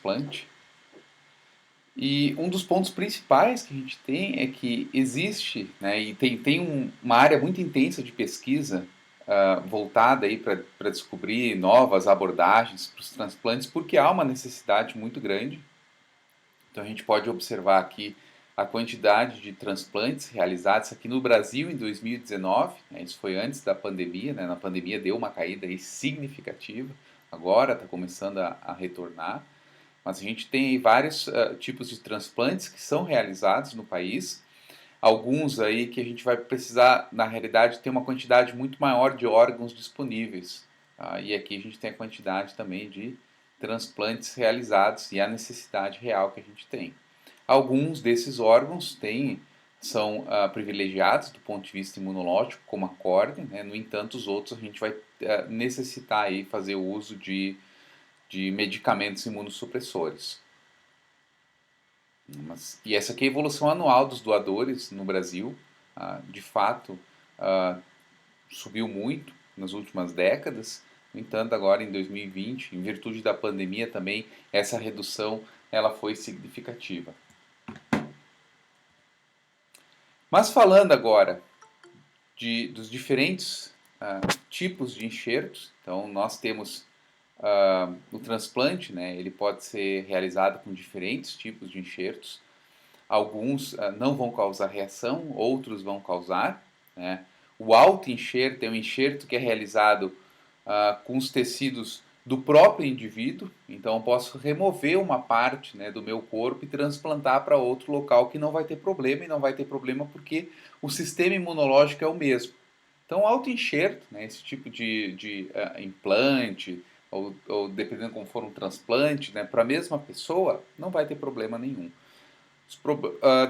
transplante. E um dos pontos principais que a gente tem é que existe, né, e tem uma área muito intensa de pesquisa voltada aí para descobrir novas abordagens para os transplantes, porque há uma necessidade muito grande. Então a gente pode observar aqui a quantidade de transplantes realizados aqui no Brasil em 2019, né, isso foi antes da pandemia, né, na pandemia deu uma caída aí significativa, agora está começando a retornar. Mas a gente tem vários tipos de transplantes que são realizados no país. Alguns aí que a gente vai precisar, na realidade, ter uma quantidade muito maior de órgãos disponíveis. Tá? E aqui a gente tem a quantidade também de transplantes realizados e a necessidade real que a gente tem. Alguns desses órgãos são privilegiados do ponto de vista imunológico, como a córnea, né? No entanto, os outros a gente vai necessitar aí fazer o uso de medicamentos imunossupressores. E essa aqui é a evolução anual dos doadores no Brasil. De fato, subiu muito nas últimas décadas. No entanto, agora em 2020, em virtude da pandemia também, essa redução ela foi significativa. Mas falando agora dos diferentes tipos de enxertos, então nós temos o transplante, né, ele pode ser realizado com diferentes tipos de enxertos. Alguns não vão causar reação, outros vão causar. Né? O autoenxerto é um enxerto que é realizado com os tecidos do próprio indivíduo, então eu posso remover uma parte, né, do meu corpo e transplantar para outro local que não vai ter problema, e não vai ter problema porque o sistema imunológico é o mesmo. Então, o autoenxerto, né, esse tipo de implante, ou dependendo como for um transplante, né, para a mesma pessoa, não vai ter problema nenhum.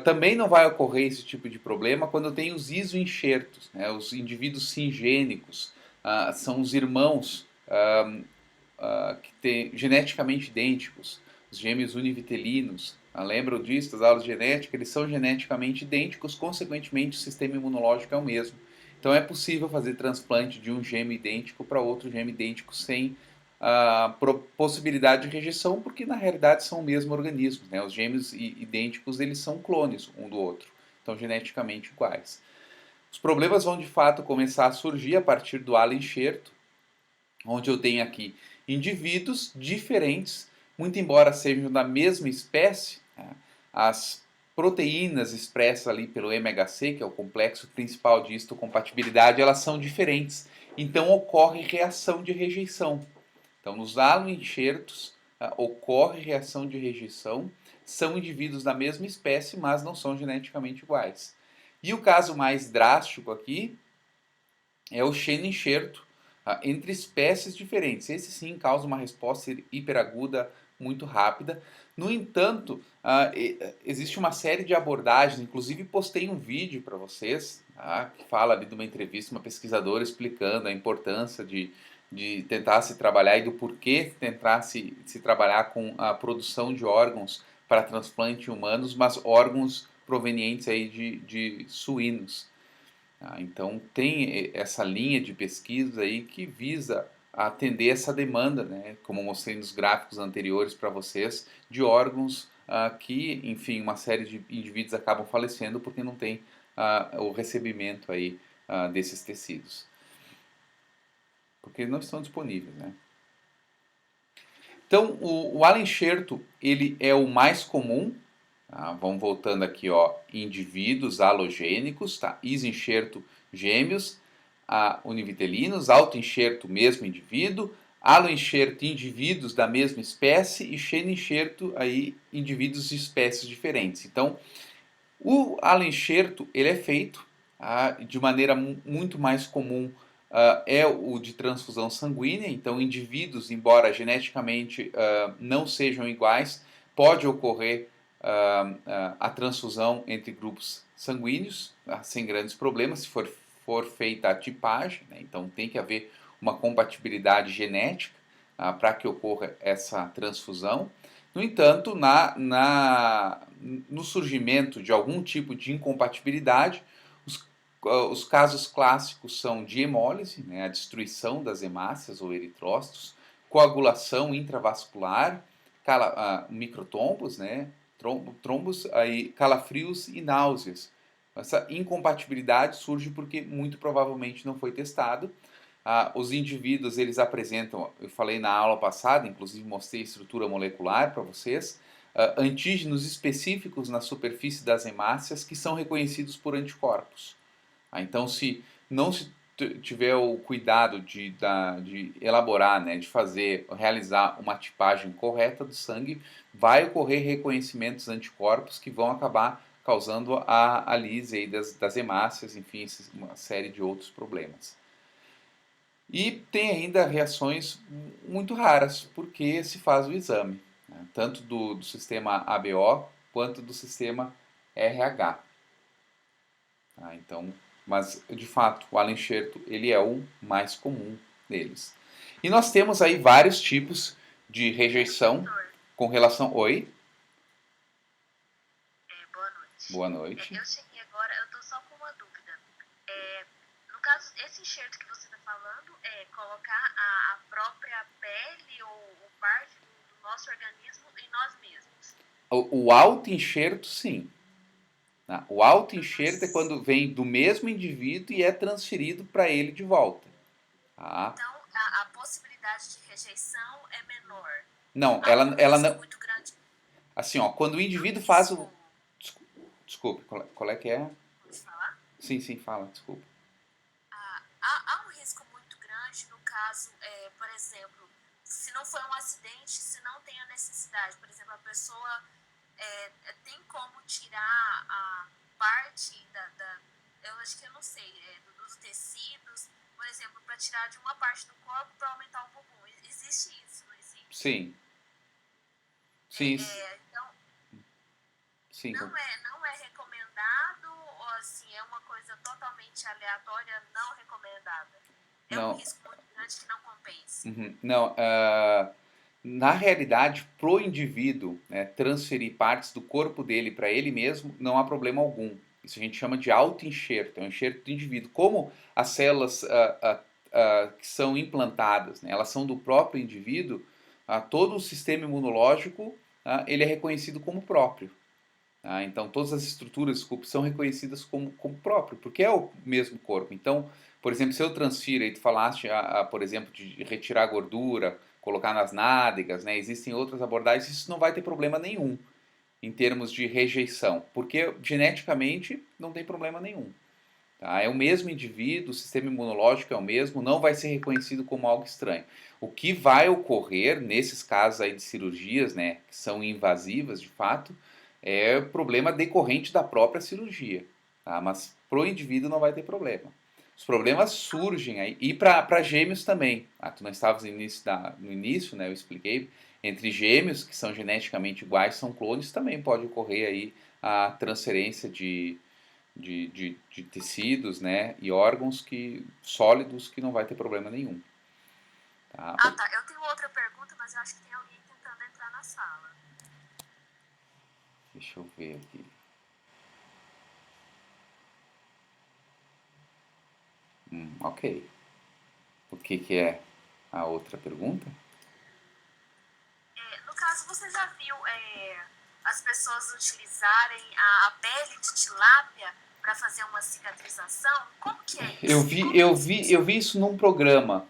Também não vai ocorrer esse tipo de problema quando tem os isoenxertos, né, os indivíduos singênicos, são os irmãos que têm geneticamente idênticos, os gêmeos univitelinos. Lembram disso, das aulas de genética? Eles são geneticamente idênticos, consequentemente o sistema imunológico é o mesmo. Então é possível fazer transplante de um gêmeo idêntico para outro gêmeo idêntico sem possibilidade de rejeição, porque na realidade são o mesmo organismo. Né? Os gêmeos idênticos eles são clones um do outro, então geneticamente iguais. Os problemas vão de fato começar a surgir a partir do alloenxerto, onde eu tenho aqui indivíduos diferentes, muito embora sejam da mesma espécie, né? As proteínas expressas ali pelo MHC, que é o complexo principal de histocompatibilidade, elas são diferentes. Então ocorre reação de rejeição. Então, nos haloenxertos ocorre reação de rejeição, são indivíduos da mesma espécie, mas não são geneticamente iguais. E o caso mais drástico aqui é o xenoenxerto entre espécies diferentes. Esse sim causa uma resposta hiperaguda muito rápida. No entanto, existe uma série de abordagens, inclusive postei um vídeo para vocês, que fala ali de uma entrevista, uma pesquisadora explicando a importância de tentar se trabalhar e do porquê tentar se trabalhar com a produção de órgãos para transplante em humanos, mas órgãos provenientes aí de suínos. Então tem essa linha de pesquisa aí que visa atender essa demanda, né, como eu mostrei nos gráficos anteriores para vocês, de órgãos que, enfim, uma série de indivíduos acabam falecendo porque não tem o recebimento aí desses tecidos, porque não estão disponíveis, né? Então o alloenxerto ele é o mais comum. Vamos voltando aqui, ó, indivíduos halogênicos, tá? Isenxerto gêmeos, univitelinos, autoenxerto mesmo indivíduo, aloenxerto indivíduos da mesma espécie e xenoenxerto aí indivíduos de espécies diferentes. Então, o aloenxerto ele é feito de maneira muito mais comum, é o de transfusão sanguínea. Então, indivíduos, embora geneticamente não sejam iguais, pode ocorrer a transfusão entre grupos sanguíneos sem grandes problemas, se for feita a tipagem, né? Então tem que haver uma compatibilidade genética para que ocorra essa transfusão. No entanto, no surgimento de algum tipo de incompatibilidade, os casos clássicos são de hemólise, né, a destruição das hemácias ou eritrócitos, coagulação intravascular, microtrombos, né? Trombos, aí, calafrios e náuseas. Essa incompatibilidade surge porque muito provavelmente não foi testado. Os indivíduos, eles apresentam, eu falei na aula passada, inclusive mostrei a estrutura molecular para vocês, antígenos específicos na superfície das hemácias que são reconhecidos por anticorpos. Então, se não se tiver o cuidado de elaborar, né, de realizar uma tipagem correta do sangue, vai ocorrer reconhecimentos anticorpos que vão acabar causando a lise aí das hemácias, enfim, uma série de outros problemas. E tem ainda reações muito raras, porque se faz o exame, né, tanto do sistema ABO quanto do sistema RH. Então, mas de fato o Allen-Scherto ele é o mais comum deles. E nós temos aí vários tipos de rejeição com relação. Oi? Boa noite. Boa noite. Eu cheguei agora, eu tô só com uma dúvida. No caso, esse enxerto que você está falando é colocar a própria pele ou parte do nosso organismo em nós mesmos. O auto-enxerto, sim. O auto-enxerto é quando vem do mesmo indivíduo e é transferido para ele de volta. Então, a possibilidade de rejeição é menor. Não, ela não. Muito grande. Assim, ó, quando o indivíduo faz o. Desculpe, qual é que é? Pode falar? Sim, fala, desculpa. Há um risco muito grande no caso, por exemplo, se não foi um acidente, se não tem a necessidade, por exemplo, a pessoa tem como tirar a parte eu acho que eu não sei, dos tecidos, por exemplo, para tirar de uma parte do corpo para aumentar o bumbum. Existe isso, não existe? Sim. Então, sim. Não é recomendado ou assim, é uma coisa totalmente aleatória, não recomendada? Um risco muito grande que não compensa. Não, na realidade, pro indivíduo, né, transferir partes do corpo dele para ele mesmo, não há problema algum. Isso a gente chama de auto-enxerto, é um enxerto do indivíduo. Como as células que são implantadas, né, elas são do próprio indivíduo, todo o sistema imunológico ele é reconhecido como próprio. Então, todas as estruturas, desculpe, são reconhecidas como próprio, porque é o mesmo corpo. Então, por exemplo, se eu transfiro, aí tu falaste, por exemplo, de retirar gordura, colocar nas nádegas, né? Existem outras abordagens, isso não vai ter problema nenhum em termos de rejeição, porque geneticamente não tem problema nenhum. É o mesmo indivíduo, o sistema imunológico é o mesmo, não vai ser reconhecido como algo estranho. O que vai ocorrer nesses casos aí de cirurgias, né, que são invasivas de fato, é problema decorrente da própria cirurgia, mas para o indivíduo não vai ter problema. Os problemas surgem aí, e para gêmeos também. Tu não estavas no início, né, eu expliquei, entre gêmeos que são geneticamente iguais, são clones, também pode ocorrer aí a transferência de tecidos, né, e órgãos sólidos que não vai ter problema nenhum. Tá. Eu tenho outra pergunta, mas eu acho que tem alguém tentando entrar na sala. Deixa eu ver aqui. Ok. O que é a outra pergunta? No caso, você já viu as pessoas utilizarem a pele de tilápia para fazer uma cicatrização? Como que é isso? Eu vi isso num programa.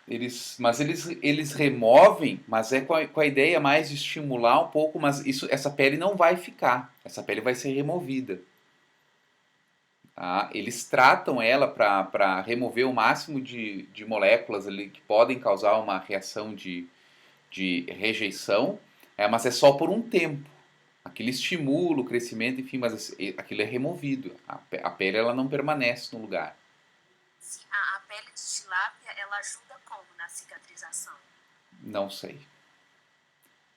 Eles removem, mas é com a ideia mais de estimular um pouco, mas essa pele não vai ficar. Essa pele vai ser removida. Eles tratam ela para remover o máximo de moléculas ali que podem causar uma reação de rejeição, mas é só por um tempo. Aquilo estimula o crescimento, enfim, mas aquilo é removido. A pele ela não permanece no lugar. Sim, a pele de tilápia, ela ajuda como na cicatrização? Não sei.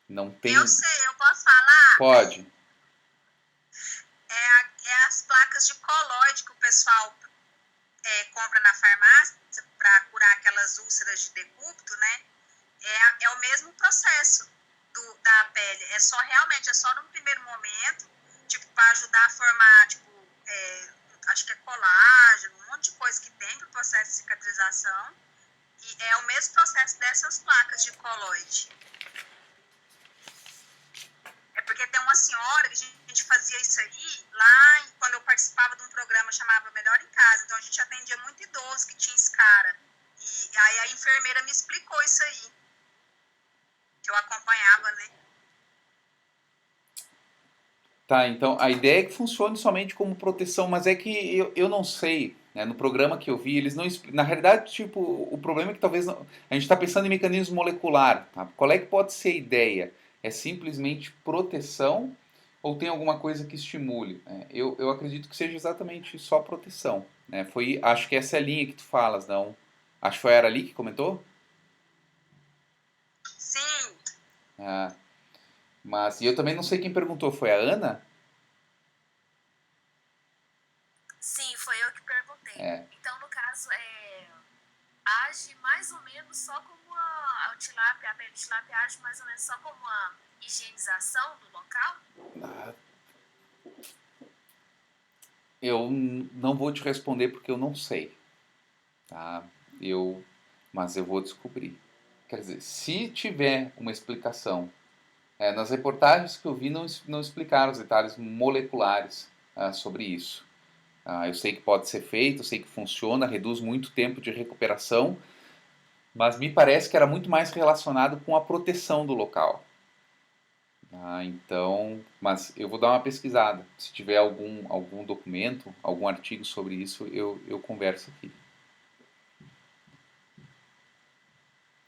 Não tem... Eu sei, eu posso falar? Pode. As placas de colóide que o pessoal compra na farmácia para curar aquelas úlceras de decúbito, né? É o mesmo processo da pele. É só no primeiro momento, tipo, para ajudar a formar, tipo, acho que é colágeno, um monte de coisa que tem pro processo de cicatrização. E é o mesmo processo dessas placas de colóide. atendia isso aí lá quando eu participava de um programa chamado Melhor em Casa. Então a gente atendia muito idoso que tinha escara. E aí a enfermeira me explicou isso aí, que eu acompanhava, né? Tá, então a ideia é que funcione somente como proteção, mas é que eu não sei, né? No programa que eu vi, eles não na realidade, tipo, o problema é que talvez não, a gente está pensando em mecanismo molecular, tá? Qual é que pode ser a ideia? É simplesmente proteção ou tem alguma coisa que estimule? Né? Eu acredito que seja exatamente só proteção, né? Foi, acho que essa é a linha que tu falas, não? Acho que foi a Arali que comentou? Sim. Ah, mas e eu também não sei quem perguntou, foi a Ana? Sim, foi eu que perguntei. É. Então, no caso, age mais ou menos só como a tilápia, a pele de tilápia age mais ou menos só como uma higienização do local? Ah, eu não vou te responder porque eu não sei, tá? Mas eu vou descobrir. Quer dizer, se tiver uma explicação, nas reportagens que eu vi não explicaram os detalhes moleculares sobre isso. Eu sei que pode ser feito, eu sei que funciona, reduz muito tempo de recuperação, mas me parece que era muito mais relacionado com a proteção do local. Então, mas eu vou dar uma pesquisada. Se tiver algum documento, algum artigo sobre isso, eu converso aqui.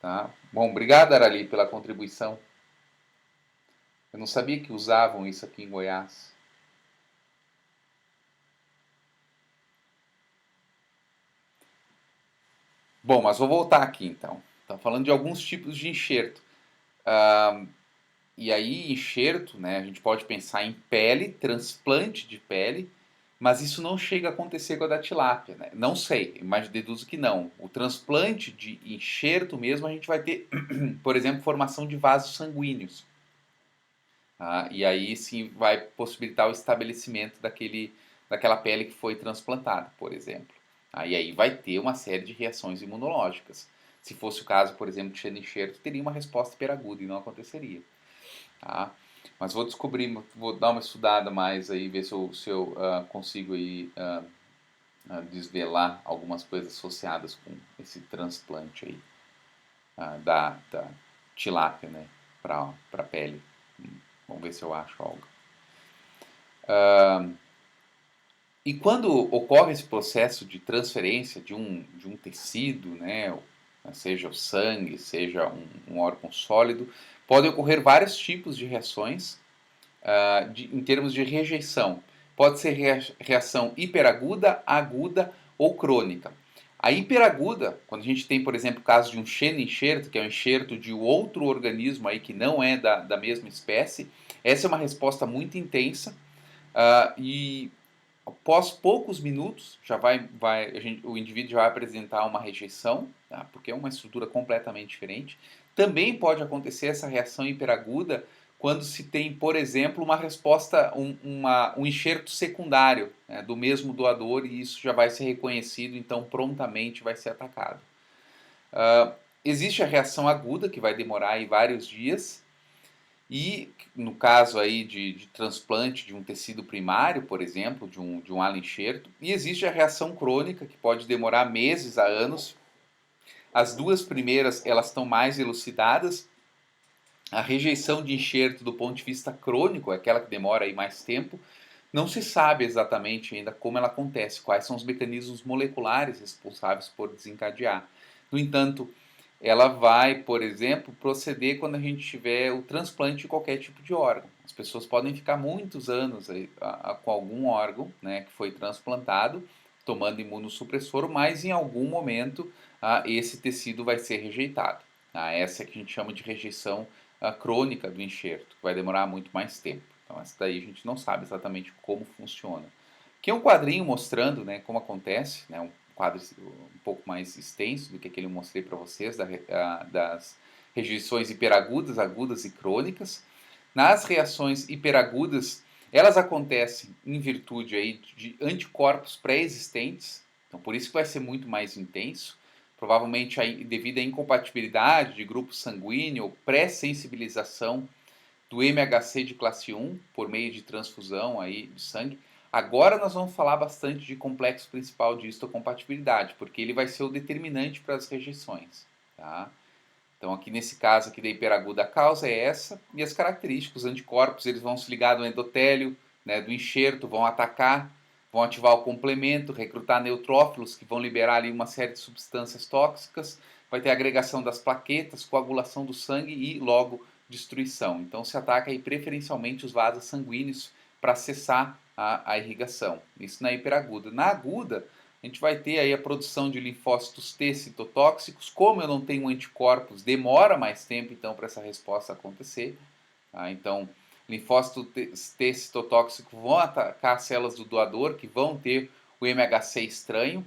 Tá? Bom, obrigado, Arali, pela contribuição. Eu não sabia que usavam isso aqui em Goiás. Bom, mas vou voltar aqui então. Tá falando de alguns tipos de enxerto. E aí, enxerto, né, a gente pode pensar em pele, transplante de pele, mas isso não chega a acontecer com a da tilápia, né? Não sei, mas deduzo que não. O transplante de enxerto mesmo, a gente vai ter, por exemplo, formação de vasos sanguíneos. E aí sim vai possibilitar o estabelecimento daquela pele que foi transplantada, por exemplo. E aí vai ter uma série de reações imunológicas. Se fosse o caso, por exemplo, de enxerto, teria uma resposta hiperaguda e não aconteceria. Tá? Mas vou descobrir, vou dar uma estudada mais aí, ver se eu consigo aí, desvelar algumas coisas associadas com esse transplante aí da tilápia, né, para pele. Vamos ver se eu acho algo. E quando ocorre esse processo de transferência de um tecido, né, seja o sangue, seja um órgão sólido, podem ocorrer vários tipos de reações em termos de rejeição. Pode ser reação hiperaguda, aguda ou crônica. A hiperaguda, quando a gente tem, por exemplo, o caso de um xeno-enxerto, que é um enxerto de outro organismo aí que não é da mesma espécie, essa é uma resposta muito intensa e após poucos minutos já o indivíduo já vai apresentar uma rejeição, tá? Porque é uma estrutura completamente diferente. Também pode acontecer essa reação hiperaguda quando se tem, por exemplo, uma resposta, um enxerto secundário, né, do mesmo doador, e isso já vai ser reconhecido, então prontamente vai ser atacado. Existe a reação aguda, que vai demorar aí vários dias, e no caso aí de transplante de um tecido primário, por exemplo, de um ala-enxerto, e existe a reação crônica, que pode demorar meses a anos. As duas primeiras, elas estão mais elucidadas. A rejeição de enxerto do ponto de vista crônico, aquela que demora aí mais tempo, não se sabe exatamente ainda como ela acontece, quais são os mecanismos moleculares responsáveis por desencadear. No entanto, ela vai, por exemplo, proceder quando a gente tiver o transplante de qualquer tipo de órgão. As pessoas podem ficar muitos anos aí, com algum órgão, né, que foi transplantado, tomando imunossupressor, mas em algum momento esse tecido vai ser rejeitado. Essa é que a gente chama de rejeição crônica do enxerto, que vai demorar muito mais tempo. Então, essa daí a gente não sabe exatamente como funciona. Aqui é um quadrinho mostrando, né, como acontece, né, um quadro um pouco mais extenso do que aquele que eu mostrei para vocês, das rejeições hiperagudas, agudas e crônicas. Nas reações hiperagudas, elas acontecem em virtude aí de anticorpos pré-existentes, então por isso que vai ser muito mais intenso, provavelmente devido à incompatibilidade de grupo sanguíneo ou pré-sensibilização do MHC de classe 1, por meio de transfusão aí de sangue. Agora nós vamos falar bastante de complexo principal de histocompatibilidade, porque ele vai ser o determinante para as rejeições. Tá? Então aqui nesse caso aqui da hiperaguda a causa é essa, e as características, os anticorpos eles vão se ligar no endotélio, né, do enxerto, vão atacar, vão ativar o complemento, recrutar neutrófilos que vão liberar ali uma série de substâncias tóxicas, vai ter agregação das plaquetas, coagulação do sangue e logo destruição. Então se ataca aí preferencialmente os vasos sanguíneos para cessar a irrigação. Isso na hiperaguda. Na aguda, a gente vai ter aí a produção de linfócitos T citotóxicos. Como eu não tenho anticorpos, demora mais tempo então para essa resposta acontecer. Tá? Então, linfócitos T citotóxicos vão atacar as células do doador, que vão ter o MHC estranho.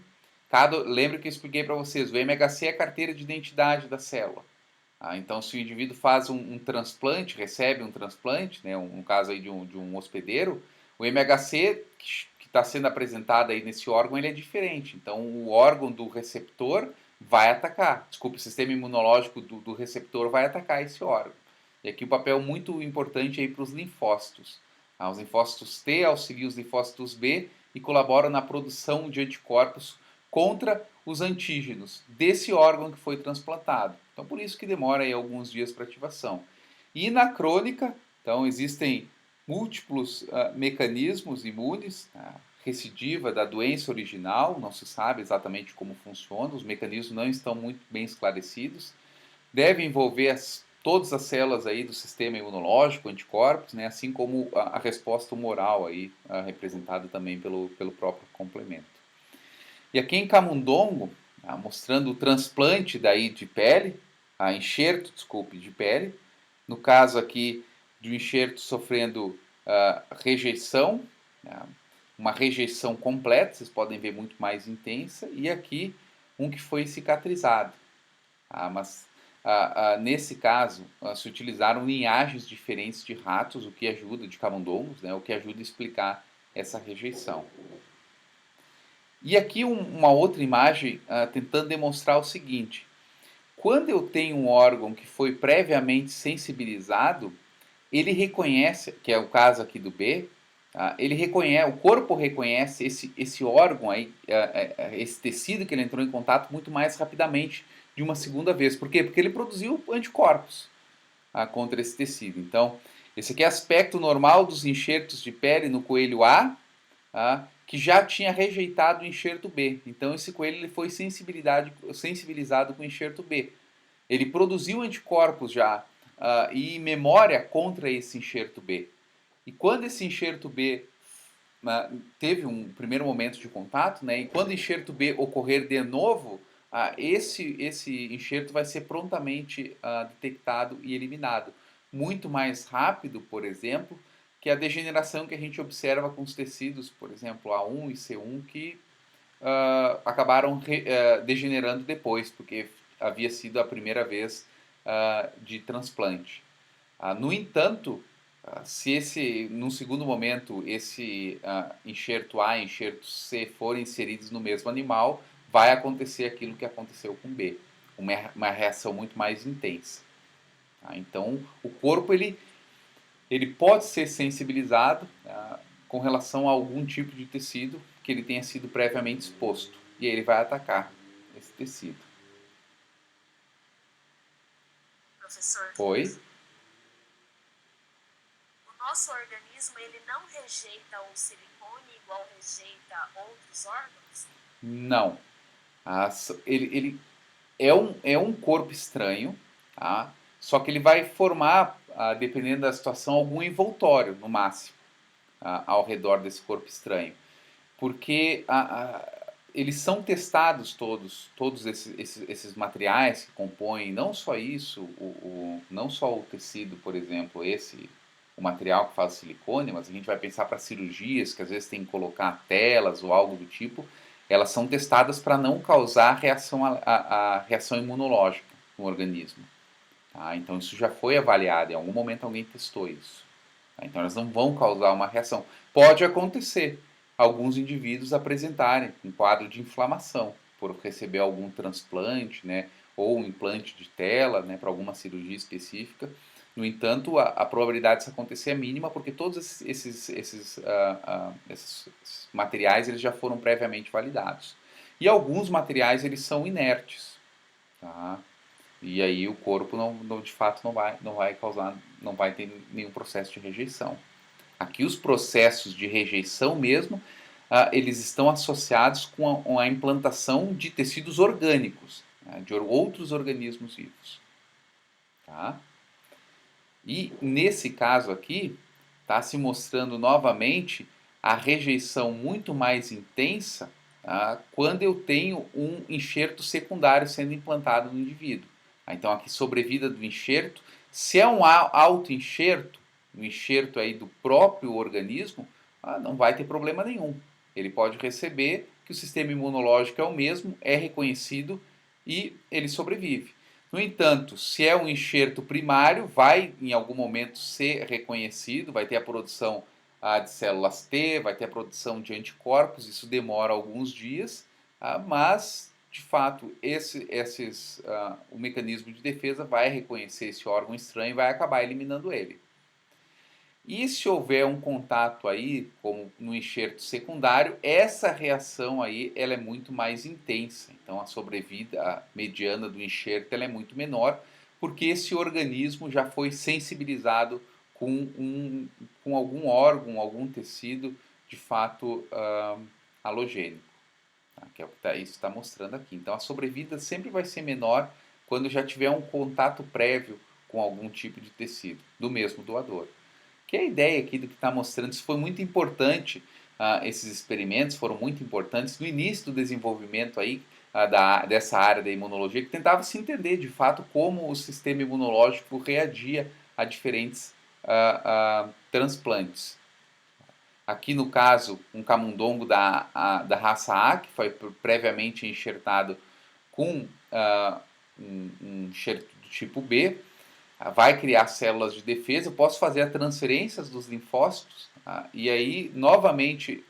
Lembra que eu expliquei para vocês, o MHC é a carteira de identidade da célula. Tá? Então, se o indivíduo faz um transplante, recebe um transplante, né, no caso aí de um hospedeiro, o MHC que está sendo apresentado aí nesse órgão, ele é diferente. Então, o órgão do receptor vai atacar. Desculpe, o sistema imunológico do receptor vai atacar esse órgão. E aqui o papel muito importante aí para os linfócitos. Tá? Os linfócitos T auxiliam os linfócitos B e colaboram na produção de anticorpos contra os antígenos desse órgão que foi transplantado. Então, por isso que demora aí alguns dias para ativação. E na crônica, então, existem múltiplos mecanismos imunes, a recidiva da doença original, não se sabe exatamente como funciona, os mecanismos não estão muito bem esclarecidos, deve envolver todas as células aí do sistema imunológico, anticorpos, né, assim como a resposta humoral aí, representada também pelo próprio complemento. E aqui em camundongo, mostrando o transplante daí de pele, de pele, no caso aqui do enxerto sofrendo rejeição, uma rejeição completa, vocês podem ver muito mais intensa, e aqui um que foi cicatrizado. Mas nesse caso se utilizaram linhagens diferentes de ratos, o que ajuda, de camundongos, né, o que ajuda a explicar essa rejeição. E aqui uma outra imagem tentando demonstrar o seguinte: quando eu tenho um órgão que foi previamente sensibilizado, ele reconhece, que é o caso aqui do B, ele reconhece, o corpo reconhece esse órgão aí, esse tecido que ele entrou em contato muito mais rapidamente de uma segunda vez. Por quê? Porque ele produziu anticorpos contra esse tecido. Então, esse aqui é aspecto normal dos enxertos de pele no coelho A, que já tinha rejeitado o enxerto B. Então, esse coelho ele foi sensibilizado com o enxerto B. Ele produziu anticorpos já e memória contra esse enxerto B. E quando esse enxerto B teve um primeiro momento de contato, né, e quando o enxerto B ocorrer de novo, esse enxerto vai ser prontamente detectado e eliminado. Muito mais rápido, por exemplo, que a degeneração que a gente observa com os tecidos, por exemplo, A1 e C1, que acabaram degenerando depois, porque havia sido a primeira vez de transplante. No entanto, se num segundo momento esse enxerto A e enxerto C forem inseridos no mesmo animal, vai acontecer aquilo que aconteceu com B, uma reação muito mais intensa. Então, o corpo ele pode ser sensibilizado com relação a algum tipo de tecido que ele tenha sido previamente exposto, e aí ele vai atacar esse tecido. Professor? Oi? O nosso organismo, ele não rejeita o silicone igual rejeita outros órgãos? Não. Ele é um corpo estranho, tá? Só que ele vai formar, dependendo da situação, algum envoltório, no máximo, ao redor desse corpo estranho. Porque eles são testados todos esses materiais que compõem, não só isso, não só o tecido, por exemplo, o material que faz silicone, mas a gente vai pensar para cirurgias, que às vezes tem que colocar telas ou algo do tipo, elas são testadas para não causar a reação imunológica no organismo. Tá? Então isso já foi avaliado, em algum momento alguém testou isso. Tá? Então elas não vão causar uma reação. Pode acontecer alguns indivíduos apresentarem um quadro de inflamação por receber algum transplante, né, ou um implante de tela, né, para alguma cirurgia específica, No entanto, a probabilidade disso acontecer é mínima porque todos esses materiais eles já foram previamente validados. E alguns materiais eles são inertes, tá? E aí o corpo de fato não vai causar, não vai ter nenhum processo de rejeição. Aqui os processos de rejeição mesmo, eles estão associados com a implantação de tecidos orgânicos, né, de outros organismos vivos. Tá? E nesse caso aqui, está se mostrando novamente a rejeição muito mais intensa, tá, quando eu tenho um enxerto secundário sendo implantado no indivíduo. Então aqui sobrevida do enxerto, se é um autoenxerto, um enxerto aí do próprio organismo, não vai ter problema nenhum. Ele pode receber, que o sistema imunológico é o mesmo, é reconhecido e ele sobrevive. No entanto, se é um enxerto primário, vai em algum momento ser reconhecido, vai ter a produção de células T, vai ter a produção de anticorpos, isso demora alguns dias, mas de fato o mecanismo de defesa vai reconhecer esse órgão estranho e vai acabar eliminando ele. E se houver um contato aí, como no enxerto secundário, essa reação aí ela é muito mais intensa. Então a sobrevida mediana do enxerto ela é muito menor, porque esse organismo já foi sensibilizado com algum órgão, algum tecido de fato halogênico. Tá? Que é o que isso está mostrando aqui. Então a sobrevida sempre vai ser menor quando já tiver um contato prévio com algum tipo de tecido, do mesmo doador. Que a ideia aqui do que está mostrando, isso foi muito importante, esses experimentos foram muito importantes no início do desenvolvimento aí, dessa área da imunologia, que tentava se entender de fato como o sistema imunológico reagia a diferentes transplantes. Aqui no caso, um camundongo da raça A, que foi previamente enxertado com um enxerto do tipo B, vai criar células de defesa, eu posso fazer a transferência dos linfócitos, e aí, novamente,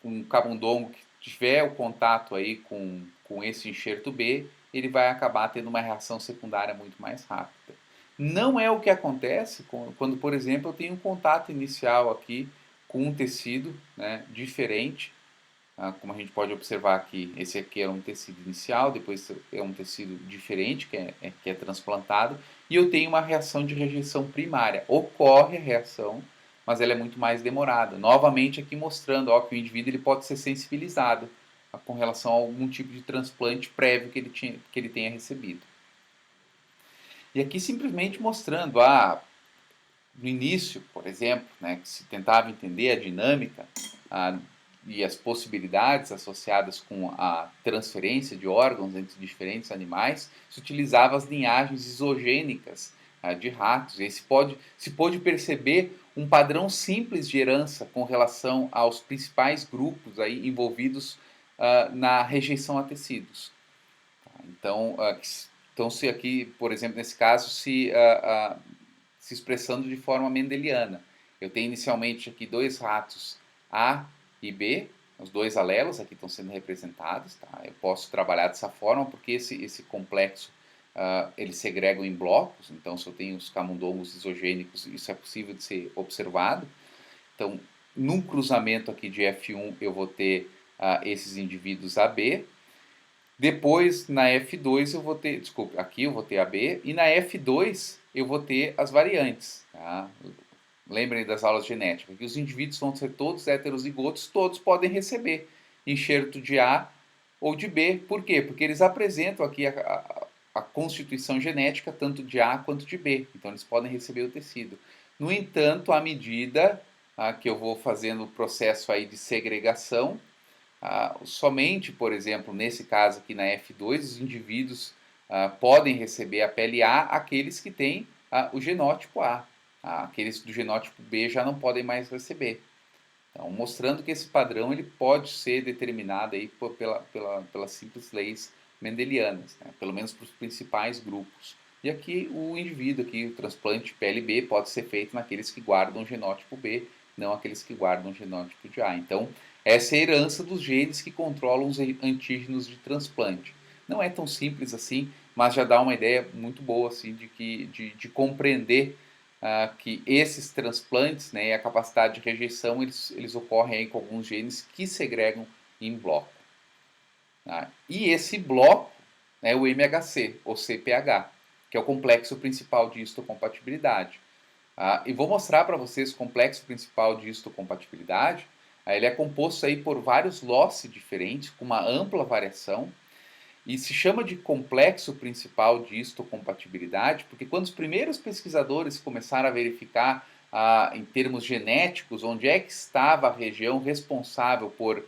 um camundongo que tiver o contato aí com esse enxerto B, ele vai acabar tendo uma reação secundária muito mais rápida. Não é o que acontece quando, por exemplo, eu tenho um contato inicial aqui com um tecido, né, diferente, como a gente pode observar aqui, esse aqui era um tecido inicial, depois é um tecido diferente que é transplantado, e eu tenho uma reação de rejeição primária. Ocorre a reação, mas ela é muito mais demorada. Novamente aqui mostrando que o indivíduo ele pode ser sensibilizado com relação a algum tipo de transplante prévio que ele tenha recebido. E aqui simplesmente mostrando, no início, por exemplo, né, que se tentava entender a dinâmica e as possibilidades associadas com a transferência de órgãos entre diferentes animais, se utilizava as linhagens isogênicas de ratos. E aí se pôde perceber um padrão simples de herança com relação aos principais grupos aí envolvidos na rejeição a tecidos. Então, se aqui, por exemplo, nesse caso, se expressando de forma mendeliana. Eu tenho inicialmente aqui dois ratos A e B, os dois alelos aqui estão sendo representados. Tá? Eu posso trabalhar dessa forma porque esse complexo eles segregam em blocos, então se eu tenho os camundongos isogênicos, isso é possível de ser observado. Então, num cruzamento aqui de F1 eu vou ter esses indivíduos AB. Depois, na F2, eu vou ter, aqui eu vou ter AB, e na F2 eu vou ter as variantes. Tá? Lembrem das aulas de genética, que os indivíduos vão ser todos heterozigotos, todos podem receber enxerto de A ou de B. Por quê? Porque eles apresentam aqui a constituição genética tanto de A quanto de B, então eles podem receber o tecido. No entanto, à medida que eu vou fazendo o processo aí de segregação, somente, por exemplo, nesse caso aqui na F2, os indivíduos podem receber a pele A, aqueles que têm o genótipo A. Aqueles do genótipo B já não podem mais receber. Então, mostrando que esse padrão ele pode ser determinado aí pelas simples leis mendelianas, né? Pelo menos para os principais grupos. E aqui o indivíduo, aqui, o transplante PLB pode ser feito naqueles que guardam o genótipo B, não aqueles que guardam o genótipo de A. Então, essa é a herança dos genes que controlam os antígenos de transplante. Não é tão simples assim mas já dá uma ideia muito boa assim, de compreender que esses transplantes, né, e a capacidade de rejeição, eles ocorrem aí com alguns genes que segregam em bloco. Tá? E esse bloco é o MHC, ou CPH, que é o complexo principal de histocompatibilidade. E vou mostrar para vocês o complexo principal de histocompatibilidade. Ele é composto aí por vários loci diferentes, com uma ampla variação, e se chama de complexo principal de histocompatibilidade, porque quando os primeiros pesquisadores começaram a verificar, em termos genéticos, onde é que estava a região responsável por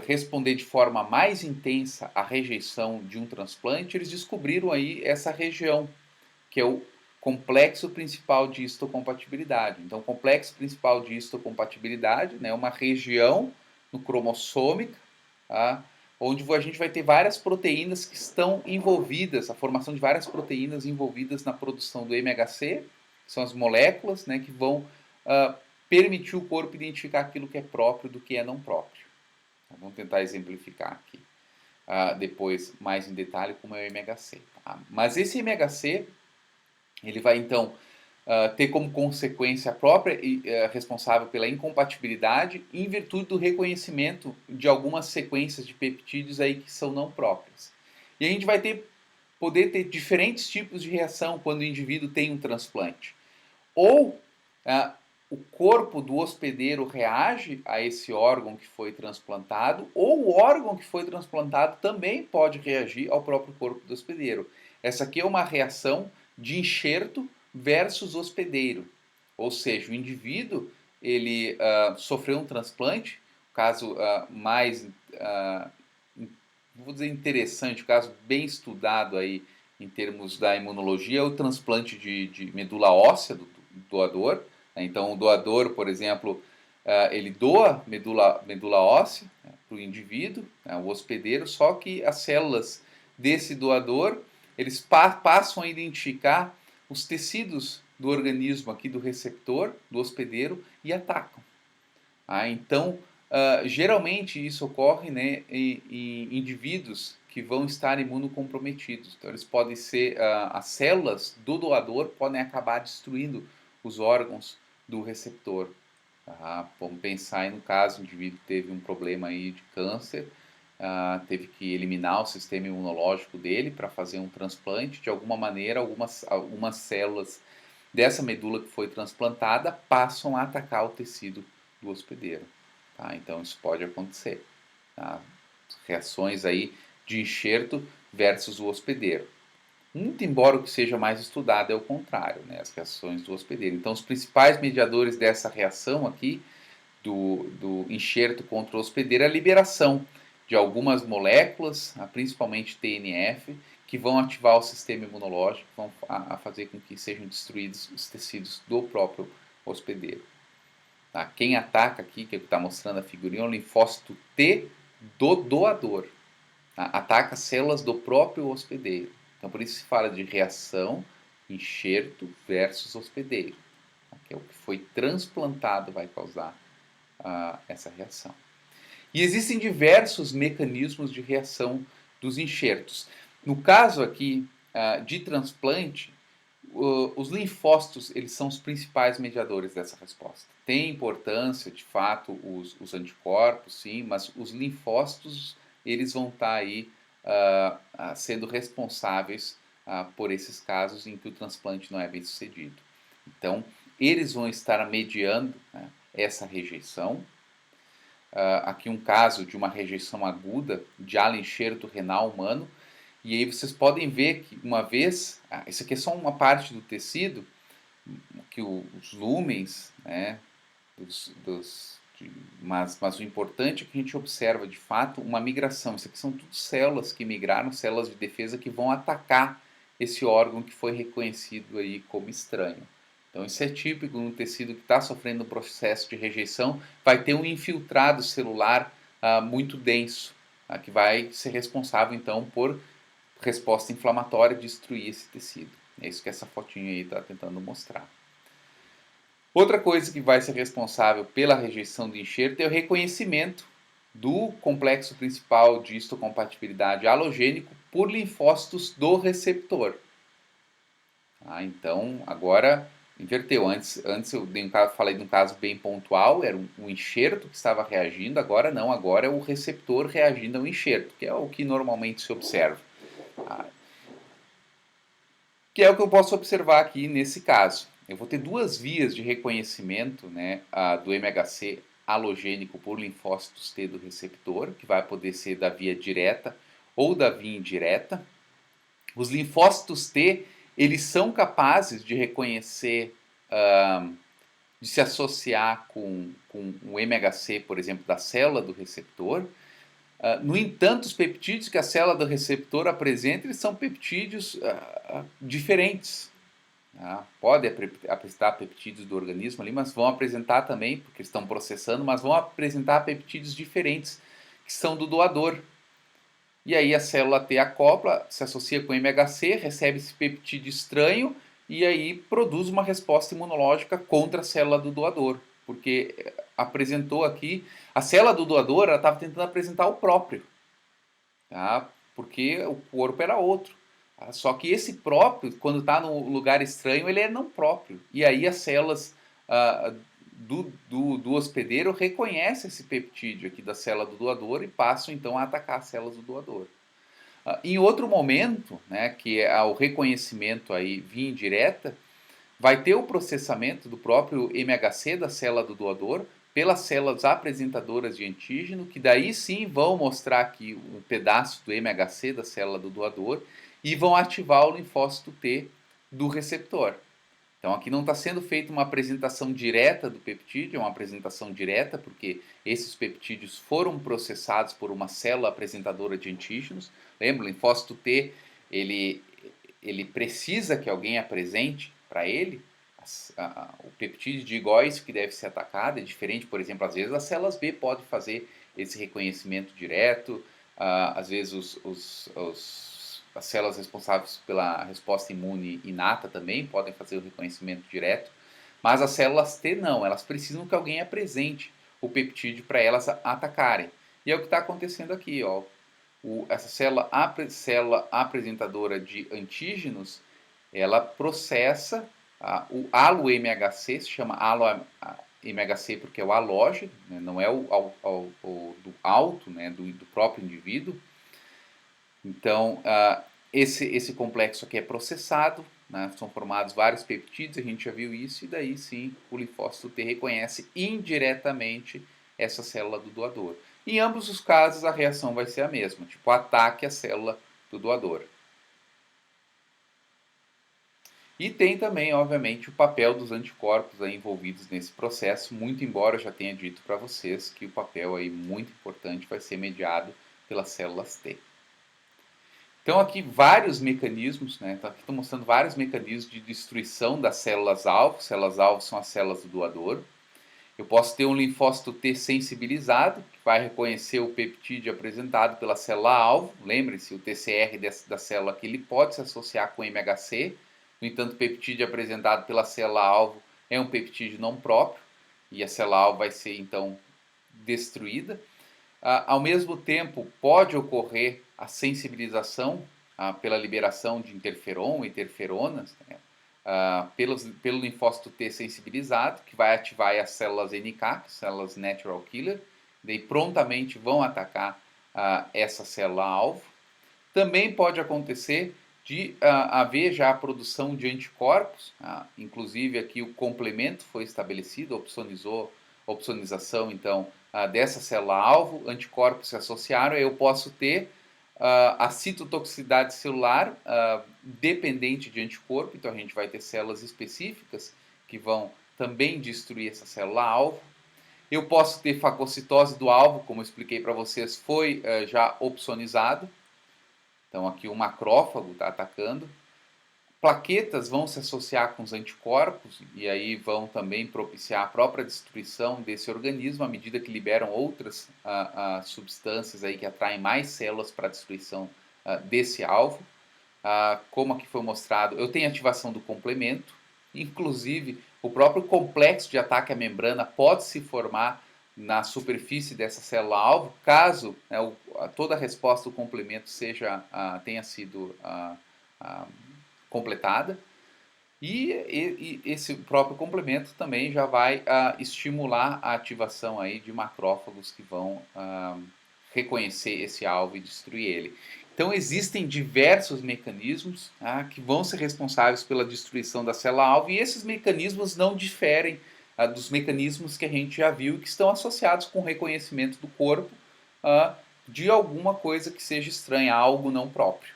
responder de forma mais intensa à rejeição de um transplante, eles descobriram aí essa região, que é o complexo principal de histocompatibilidade. Então, o complexo principal de histocompatibilidade, né, é uma região no cromossômica, tá, onde a gente vai ter várias proteínas que estão envolvidas, a formação de várias proteínas envolvidas na produção do MHC, que são as moléculas, né, que vão permitir o corpo identificar aquilo que é próprio do que é não próprio. Então, vamos tentar exemplificar aqui depois mais em detalhe como é o MHC. Tá? Mas esse MHC, ele vai então ter como consequência a própria responsável pela incompatibilidade em virtude do reconhecimento de algumas sequências de peptídeos aí que são não próprias. E a gente vai poder ter diferentes tipos de reação quando o indivíduo tem um transplante. Ou o corpo do hospedeiro reage a esse órgão que foi transplantado, ou o órgão que foi transplantado também pode reagir ao próprio corpo do hospedeiro. Essa aqui é uma reação de enxerto versus hospedeiro. Ou seja, o indivíduo ele sofreu um transplante, o caso mais, vou dizer interessante, o caso bem estudado aí em termos da imunologia é o transplante de medula óssea do doador. Então, o doador, por exemplo, ele doa medula óssea, né, para o indivíduo, né, o hospedeiro, só que as células desse doador, eles passam a identificar os tecidos do organismo aqui do receptor, do hospedeiro, e atacam. Então, geralmente isso ocorre, né, em indivíduos que vão estar imunocomprometidos. Então, eles podem ser, as células do doador podem acabar destruindo os órgãos do receptor. Vamos pensar aí no caso, o indivíduo teve um problema aí de câncer, teve que eliminar o sistema imunológico dele para fazer um transplante. De alguma maneira, algumas células dessa medula que foi transplantada passam a atacar o tecido do hospedeiro. Tá? Então isso pode acontecer. Tá? Reações aí de enxerto versus o hospedeiro. Muito embora o que seja mais estudado é o contrário, né? As reações do hospedeiro. Então, os principais mediadores dessa reação aqui, do enxerto contra o hospedeiro, é a liberação de algumas moléculas, principalmente TNF, que vão ativar o sistema imunológico, vão fazer com que sejam destruídos os tecidos do próprio hospedeiro. Tá? Quem ataca aqui, que está mostrando a figurinha, é o linfócito T do doador. Tá? Ataca células do próprio hospedeiro. Então, por isso se fala de reação, enxerto versus hospedeiro. Que é o que foi transplantado vai causar essa reação. E existem diversos mecanismos de reação dos enxertos. No caso aqui de transplante, os linfócitos eles são os principais mediadores dessa resposta. Tem importância, de fato, os anticorpos, sim, mas os linfócitos eles vão estar aí sendo responsáveis por esses casos em que o transplante não é bem sucedido. Então, eles vão estar mediando, né, essa rejeição. Aqui um caso de uma rejeição aguda de alenxerto renal humano. E aí vocês podem ver que uma vez, isso aqui é só uma parte do tecido, que os lúmens, né, mas o importante é que a gente observa de fato uma migração. Isso aqui são tudo células que migraram, células de defesa que vão atacar esse órgão que foi reconhecido aí como estranho. Então isso é típico no tecido que está sofrendo um processo de rejeição, vai ter um infiltrado celular muito denso, que vai ser responsável então por resposta inflamatória destruir esse tecido. É isso que essa fotinha aí está tentando mostrar. Outra coisa que vai ser responsável pela rejeição do enxerto é o reconhecimento do complexo principal de histocompatibilidade halogênico por linfócitos do receptor. Tá? Então, agora inverteu. Antes eu falei de um caso bem pontual, era um enxerto que estava reagindo, agora não, agora é o receptor reagindo ao enxerto, que é o que normalmente se observa. Tá? Que é o que eu posso observar aqui nesse caso. Eu vou ter duas vias de reconhecimento, né, do MHC halogênico por linfócitos T do receptor, que vai poder ser da via direta ou da via indireta. Os linfócitos T, eles são capazes de reconhecer, de se associar com o MHC, por exemplo, da célula do receptor. No entanto, os peptídeos que a célula do receptor apresenta, eles são peptídeos diferentes. Tá? Pode apresentar peptídeos do organismo ali, mas vão apresentar também, porque estão processando, mas vão apresentar peptídeos diferentes, que são do doador. E aí a célula T acopla, se associa com o MHC, recebe esse peptídeo estranho e aí produz uma resposta imunológica contra a célula do doador. Porque apresentou aqui, a célula do doador estava tentando apresentar o próprio, tá? Porque o corpo era outro. Tá? Só que esse próprio, quando está no lugar estranho, ele é não próprio. E aí as células do hospedeiro reconhecem esse peptídeo aqui da célula do doador e passam então a atacar as células do doador. Em outro momento, né, que é o reconhecimento aí via indireta, vai ter o processamento do próprio MHC da célula do doador pelas células apresentadoras de antígeno, que daí sim vão mostrar aqui um pedaço do MHC da célula do doador e vão ativar o linfócito T do receptor. Então aqui não está sendo feita uma apresentação direta do peptídeo, é uma apresentação direta porque esses peptídeos foram processados por uma célula apresentadora de antígenos. Lembra, o linfócito T, ele precisa que alguém apresente para ele o peptídeo de iguais que deve ser atacado. É diferente, por exemplo, às vezes as células B podem fazer esse reconhecimento direto, às vezes as células responsáveis pela resposta imune inata também podem fazer o reconhecimento direto, mas as células T não, elas precisam que alguém apresente o peptídeo para elas atacarem. E é o que está acontecendo aqui, ó. Essa célula apresentadora de antígenos, ela processa o halo-MHC, se chama halo-MHC porque é o halógeno, né, não é o do alto, né, do próprio indivíduo. Então, esse complexo aqui é processado, né, são formados vários peptídeos, a gente já viu isso, e daí sim o linfócito T reconhece indiretamente essa célula do doador. Em ambos os casos a reação vai ser a mesma, tipo ataque à célula do doador. E tem também, obviamente, o papel dos anticorpos aí envolvidos nesse processo, muito embora eu já tenha dito para vocês que o papel aí muito importante vai ser mediado pelas células T. Então aqui vários mecanismos, né? Então, aqui estou mostrando vários mecanismos de destruição das células-alvo. Células-alvo são as células do doador. Eu posso ter um linfócito T sensibilizado, que vai reconhecer o peptídeo apresentado pela célula-alvo. Lembre-se, o TCR da célula aqui ele pode se associar com MHC. No entanto, o peptídeo apresentado pela célula-alvo é um peptídeo não próprio, e a célula-alvo vai ser, então, destruída. Ao mesmo tempo, pode ocorrer a sensibilização pela liberação de interferon, interferonas, né, pelo linfócito T sensibilizado, que vai ativar as células NK, células Natural Killer, daí prontamente vão atacar essa célula-alvo. Também pode acontecer de haver já a produção de anticorpos, inclusive aqui o complemento foi estabelecido, opsonização então dessa célula-alvo, anticorpos se associaram, eu posso ter a citotoxicidade celular dependente de anticorpo, então a gente vai ter células específicas que vão também destruir essa célula-alvo. Eu posso ter fagocitose do alvo, como eu expliquei para vocês, foi já opsonizado. Então aqui o macrófago está atacando. Plaquetas vão se associar com os anticorpos e aí vão também propiciar a própria destruição desse organismo à medida que liberam outras substâncias aí que atraem mais células para a destruição desse alvo. Como aqui foi mostrado, eu tenho ativação do complemento, inclusive o próprio complexo de ataque à membrana pode se formar na superfície dessa célula-alvo, caso, né, toda a resposta do complemento tenha sido completada. E esse próprio complemento também já vai estimular a ativação aí de macrófagos que vão reconhecer esse alvo e destruir ele. Então existem diversos mecanismos que vão ser responsáveis pela destruição da célula-alvo, e esses mecanismos não diferem dos mecanismos que a gente já viu e que estão associados com o reconhecimento do corpo de alguma coisa que seja estranha, algo não próprio.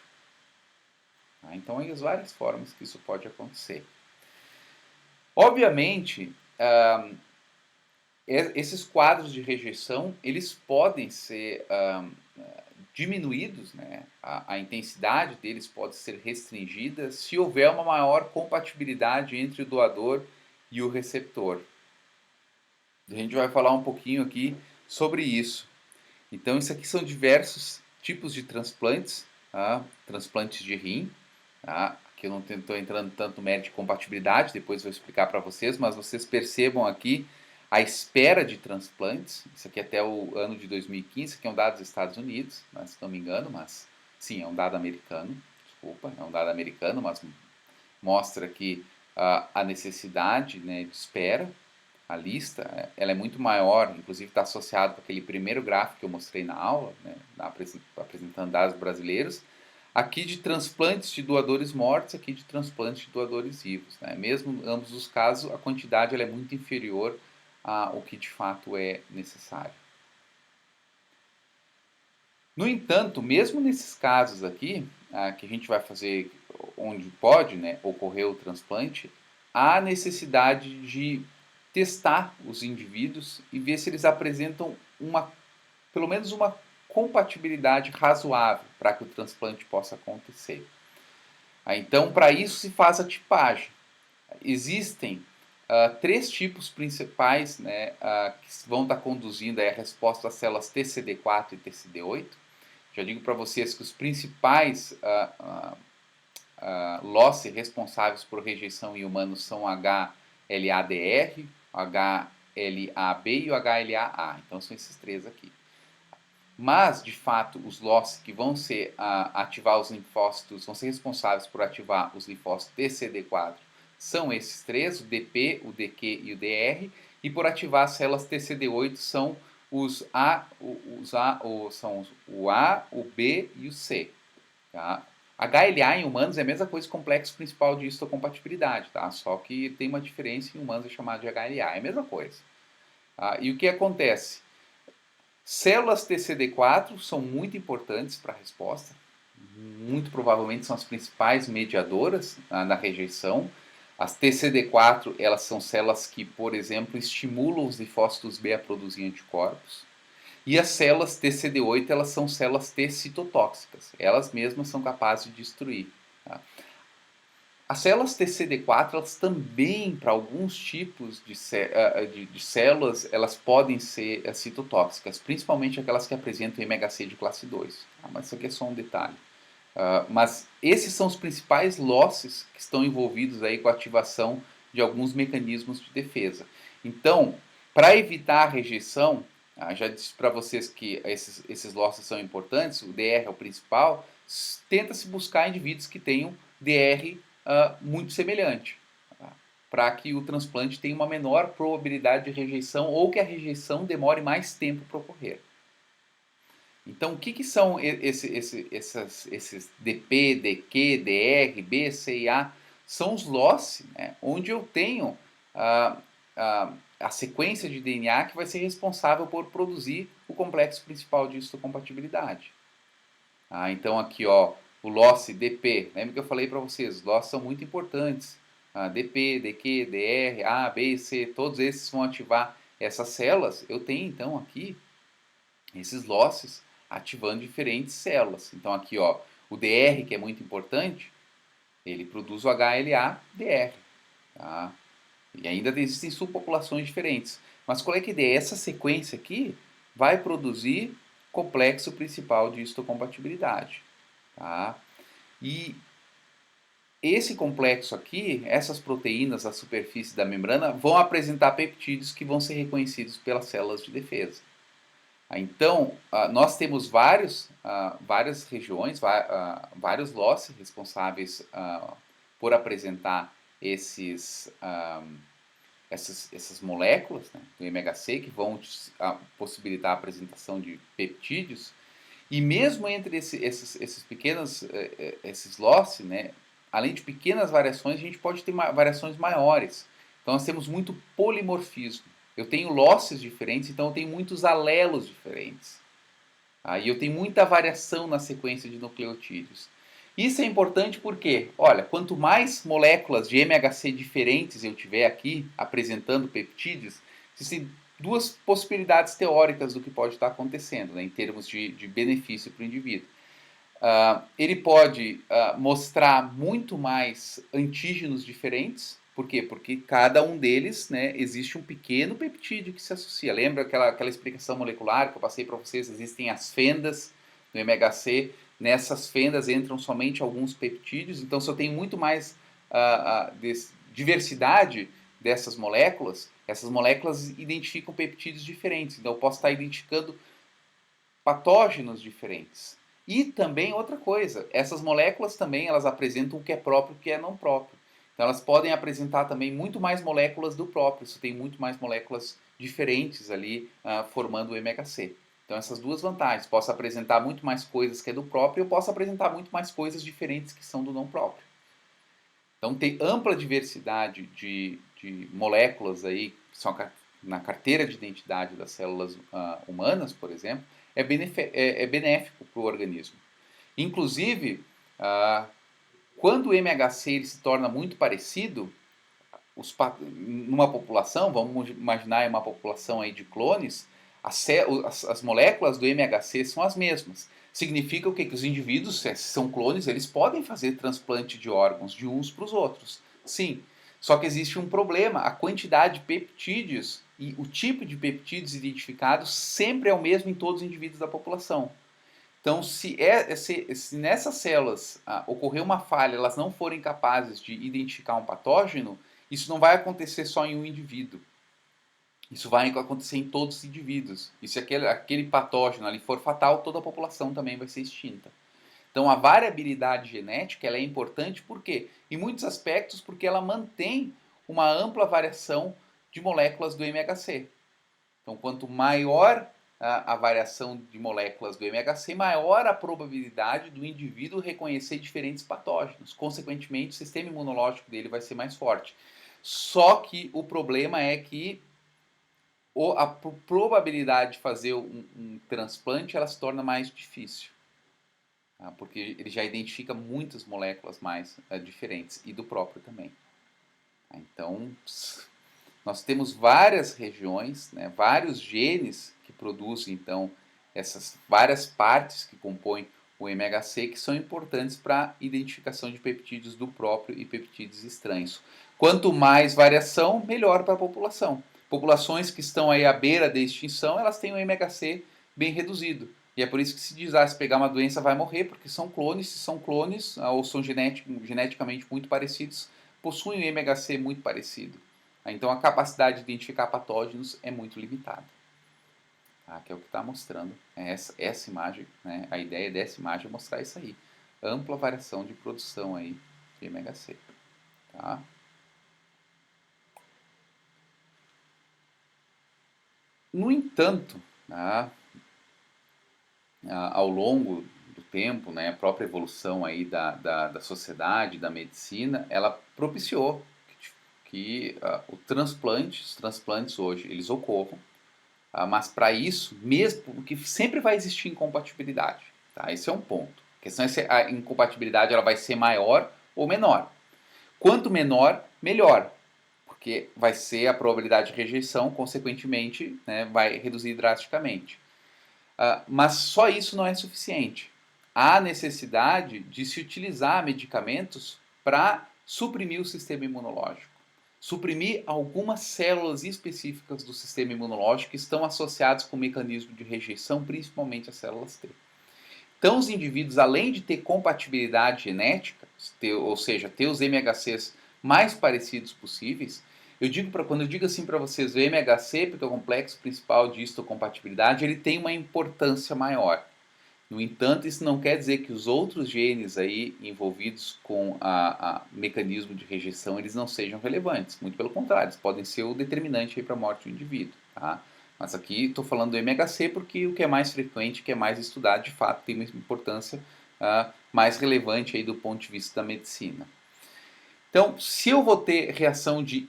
Então, aí as várias formas que isso pode acontecer. Obviamente, esses quadros de rejeição, eles podem ser diminuídos, né? A intensidade deles pode ser restringida se houver uma maior compatibilidade entre o doador e o receptor. A gente vai falar um pouquinho aqui sobre isso. Então, isso aqui são diversos tipos de transplantes, transplantes de rim. Aqui eu não estou entrando tanto no mérito de compatibilidade, depois vou explicar para vocês, mas vocês percebam aqui a espera de transplantes. Isso aqui até o ano de 2015, isso aqui é um dado dos Estados Unidos, se não me engano, mas sim, é um dado americano, desculpa, é um dado americano, mas mostra aqui a necessidade, né, de espera. A lista ela é muito maior, inclusive está associado com aquele primeiro gráfico que eu mostrei na aula, né, apresentando dados brasileiros. Aqui de transplantes de doadores mortos, aqui de transplantes de doadores vivos. Né? Mesmo em ambos os casos, a quantidade ela é muito inferior ao que de fato é necessário. No entanto, mesmo nesses casos aqui, que a gente vai fazer onde pode, né, ocorrer o transplante, há necessidade de testar os indivíduos e ver se eles apresentam pelo menos uma compatibilidade razoável para que o transplante possa acontecer. Então, para isso se faz a tipagem. Existem 3 tipos principais, né, que vão estar conduzindo a resposta às células TCD4 e TCD8. Já digo para vocês que os principais loci responsáveis por rejeição em humanos são o HLA-DR, o HLA-B e o HLA-A. Então, são esses 3 aqui. Mas, de fato, os loci que vão ativar os linfócitos, vão ser responsáveis por ativar os linfócitos TCD4, são esses 3, o DP, o DQ e o DR, e por ativar as células TCD8 são o A, o B e o C. Tá? HLA em humanos é a mesma coisa que o complexo principal de histocompatibilidade, tá? Só que tem uma diferença, em humanos é chamado de HLA, é a mesma coisa. E o que acontece? Células TCD4 são muito importantes para a resposta, muito provavelmente são as principais mediadoras da rejeição. As TCD4 elas são células que, por exemplo, estimulam os linfócitos B a produzir anticorpos. E as células TCD8 elas são células T citotóxicas, elas mesmas são capazes de destruir. Tá? As células TCD4, elas também, para alguns tipos de células, elas podem ser citotóxicas, principalmente aquelas que apresentam MHC de classe 2. Mas isso aqui é só um detalhe. Mas esses são os principais losses que estão envolvidos aí com a ativação de alguns mecanismos de defesa. Então, para evitar a rejeição, já disse para vocês que esses losses são importantes, o DR é o principal, tenta-se buscar indivíduos que tenham DR muito semelhante, para que o transplante tenha uma menor probabilidade de rejeição ou que a rejeição demore mais tempo para ocorrer. Então, o que são esses DP, DQ, DR, B, C e A? São os loci, né, onde eu tenho a sequência de DNA que vai ser responsável por produzir o complexo principal de histocompatibilidade. Então, aqui, ó, o loci DP, lembra que eu falei para vocês, os loci são muito importantes. DP, DQ, DR, A, B, C, todos esses vão ativar essas células. Eu tenho, então, aqui, esses locis ativando diferentes células. Então, aqui, ó, o DR, que é muito importante, ele produz o HLA-DR. Tá? E ainda existem subpopulações diferentes. Mas qual é que é a ideia? Essa sequência aqui vai produzir complexo principal de histocompatibilidade. Tá? E esse complexo aqui, essas proteínas, a superfície da membrana, vão apresentar peptídeos que vão ser reconhecidos pelas células de defesa. Então, nós temos várias regiões, vários loci responsáveis por apresentar essas moléculas, né, do MHC, que vão possibilitar a apresentação de peptídeos. E mesmo entre esses loci, né, além de pequenas variações, a gente pode ter variações maiores. Então, nós temos muito polimorfismo. Eu tenho loces diferentes, então eu tenho muitos alelos diferentes. E eu tenho muita variação na sequência de nucleotídeos. Isso é importante porque, olha, quanto mais moléculas de MHC diferentes eu tiver aqui, apresentando peptídeos, existem duas possibilidades teóricas do que pode estar acontecendo, né, em termos de benefício para o indivíduo. Ele pode mostrar muito mais antígenos diferentes. Por quê? Porque cada um deles, né, existe um pequeno peptídeo que se associa. Lembra aquela explicação molecular que eu passei para vocês? Existem as fendas do MHC. Nessas fendas entram somente alguns peptídeos. Então, se eu tenho muito mais diversidade dessas moléculas, essas moléculas identificam peptídeos diferentes. Então, eu posso estar identificando patógenos diferentes. E também outra coisa, essas moléculas também elas apresentam o que é próprio e o que é não próprio. Então elas podem apresentar também muito mais moléculas do próprio, isso tem muito mais moléculas diferentes ali formando o MHC. Então essas duas vantagens, posso apresentar muito mais coisas que é do próprio, eu posso apresentar muito mais coisas diferentes que são do não próprio. Então tem ampla diversidade de moléculas aí, que são na carteira de identidade das células humanas, por exemplo, é benéfico para o organismo. Inclusive, quando o MHC ele se torna muito parecido, numa população, vamos imaginar uma população aí de clones, as moléculas do MHC são as mesmas. Significa o quê? Que os indivíduos, se são clones, eles podem fazer transplante de órgãos de uns para os outros. Sim, só que existe um problema, a quantidade de peptídeos e o tipo de peptídeos identificados sempre é o mesmo em todos os indivíduos da população. Então, se nessas células ocorrer uma falha, elas não forem capazes de identificar um patógeno, isso não vai acontecer só em um indivíduo. Isso vai acontecer em todos os indivíduos. E se aquele patógeno ali for fatal, toda a população também vai ser extinta. Então, a variabilidade genética ela é importante, por quê? Em muitos aspectos, porque ela mantém uma ampla variação de moléculas do MHC. Então, quanto maior a variação de moléculas do MHC, maior a probabilidade do indivíduo reconhecer diferentes patógenos. Consequentemente, o sistema imunológico dele vai ser mais forte. Só que o problema é que a probabilidade de fazer um transplante ela se torna mais difícil. Porque ele já identifica muitas moléculas mais diferentes e do próprio também. Então, nós temos várias regiões, né, vários genes que produzem, então, essas várias partes que compõem o MHC que são importantes para a identificação de peptídeos do próprio e peptídeos estranhos. Quanto mais variação, melhor para a população. Populações que estão aí à beira da extinção, elas têm o MHC bem reduzido. E é por isso que se diz, se pegar uma doença vai morrer, porque são clones, se são clones ou são geneticamente muito parecidos, possuem um MHC muito parecido. Então a capacidade de identificar patógenos é muito limitada. Que é o que está mostrando essa imagem, né? A ideia dessa imagem é mostrar isso aí. Ampla variação de produção aí de MHC. Tá? No entanto, ao longo do tempo, né, a própria evolução aí da sociedade, da medicina, ela propiciou que os transplantes hoje, eles ocorram, mas para isso, mesmo, porque sempre vai existir incompatibilidade, tá? Esse é um ponto. A questão é se a incompatibilidade ela vai ser maior ou menor. Quanto menor, melhor, porque vai ser a probabilidade de rejeição, consequentemente, né, vai reduzir drasticamente. Mas só isso não é suficiente. Há necessidade de se utilizar medicamentos para suprimir o sistema imunológico. Suprimir algumas células específicas do sistema imunológico que estão associadas com o mecanismo de rejeição, principalmente as células T. Então, os indivíduos, além de ter compatibilidade genética, ou seja, ter os MHCs mais parecidos possíveis. Quando eu digo assim para vocês, o MHC, porque é o complexo principal de histocompatibilidade, ele tem uma importância maior. No entanto, isso não quer dizer que os outros genes aí envolvidos com a mecanismo de rejeição, eles não sejam relevantes. Muito pelo contrário, eles podem ser o determinante para a morte do indivíduo. Tá? Mas aqui estou falando do MHC porque o que é mais frequente, o que é mais estudado, de fato tem uma importância mais relevante aí do ponto de vista da medicina. Então, se eu vou ter reação de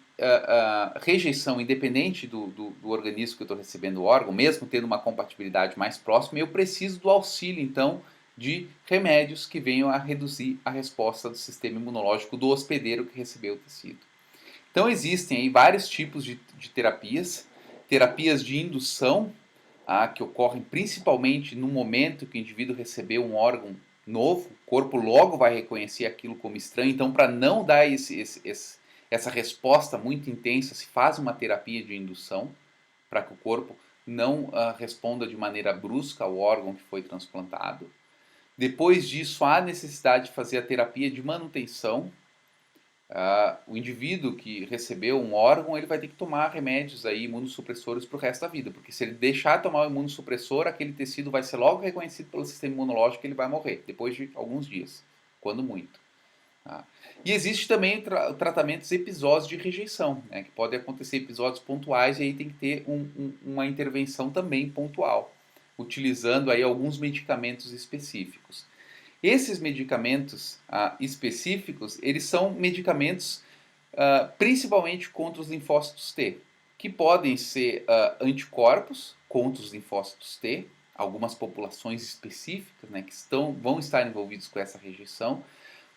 rejeição independente do organismo que eu estou recebendo o órgão, mesmo tendo uma compatibilidade mais próxima, eu preciso do auxílio, então, de remédios que venham a reduzir a resposta do sistema imunológico do hospedeiro que recebeu o tecido. Então, existem aí vários tipos de terapias de indução, que ocorrem principalmente no momento que o indivíduo recebeu um órgão novo, o corpo logo vai reconhecer aquilo como estranho, então para não dar essa resposta muito intensa, se faz uma terapia de indução, para que o corpo não responda de maneira brusca ao órgão que foi transplantado. Depois disso, há necessidade de fazer a terapia de manutenção. O indivíduo que recebeu um órgão, ele vai ter que tomar remédios aí, imunossupressores para o resto da vida, porque se ele deixar de tomar o imunossupressor, aquele tecido vai ser logo reconhecido pelo sistema imunológico e ele vai morrer, depois de alguns dias, quando muito. E existe também tratamentos episódios de rejeição, né, que podem acontecer episódios pontuais e aí tem que ter uma intervenção também pontual, utilizando aí alguns medicamentos específicos. Esses medicamentos específicos, eles são medicamentos principalmente contra os linfócitos T, que podem ser anticorpos contra os linfócitos T, algumas populações específicas, né, que vão estar envolvidos com essa rejeição,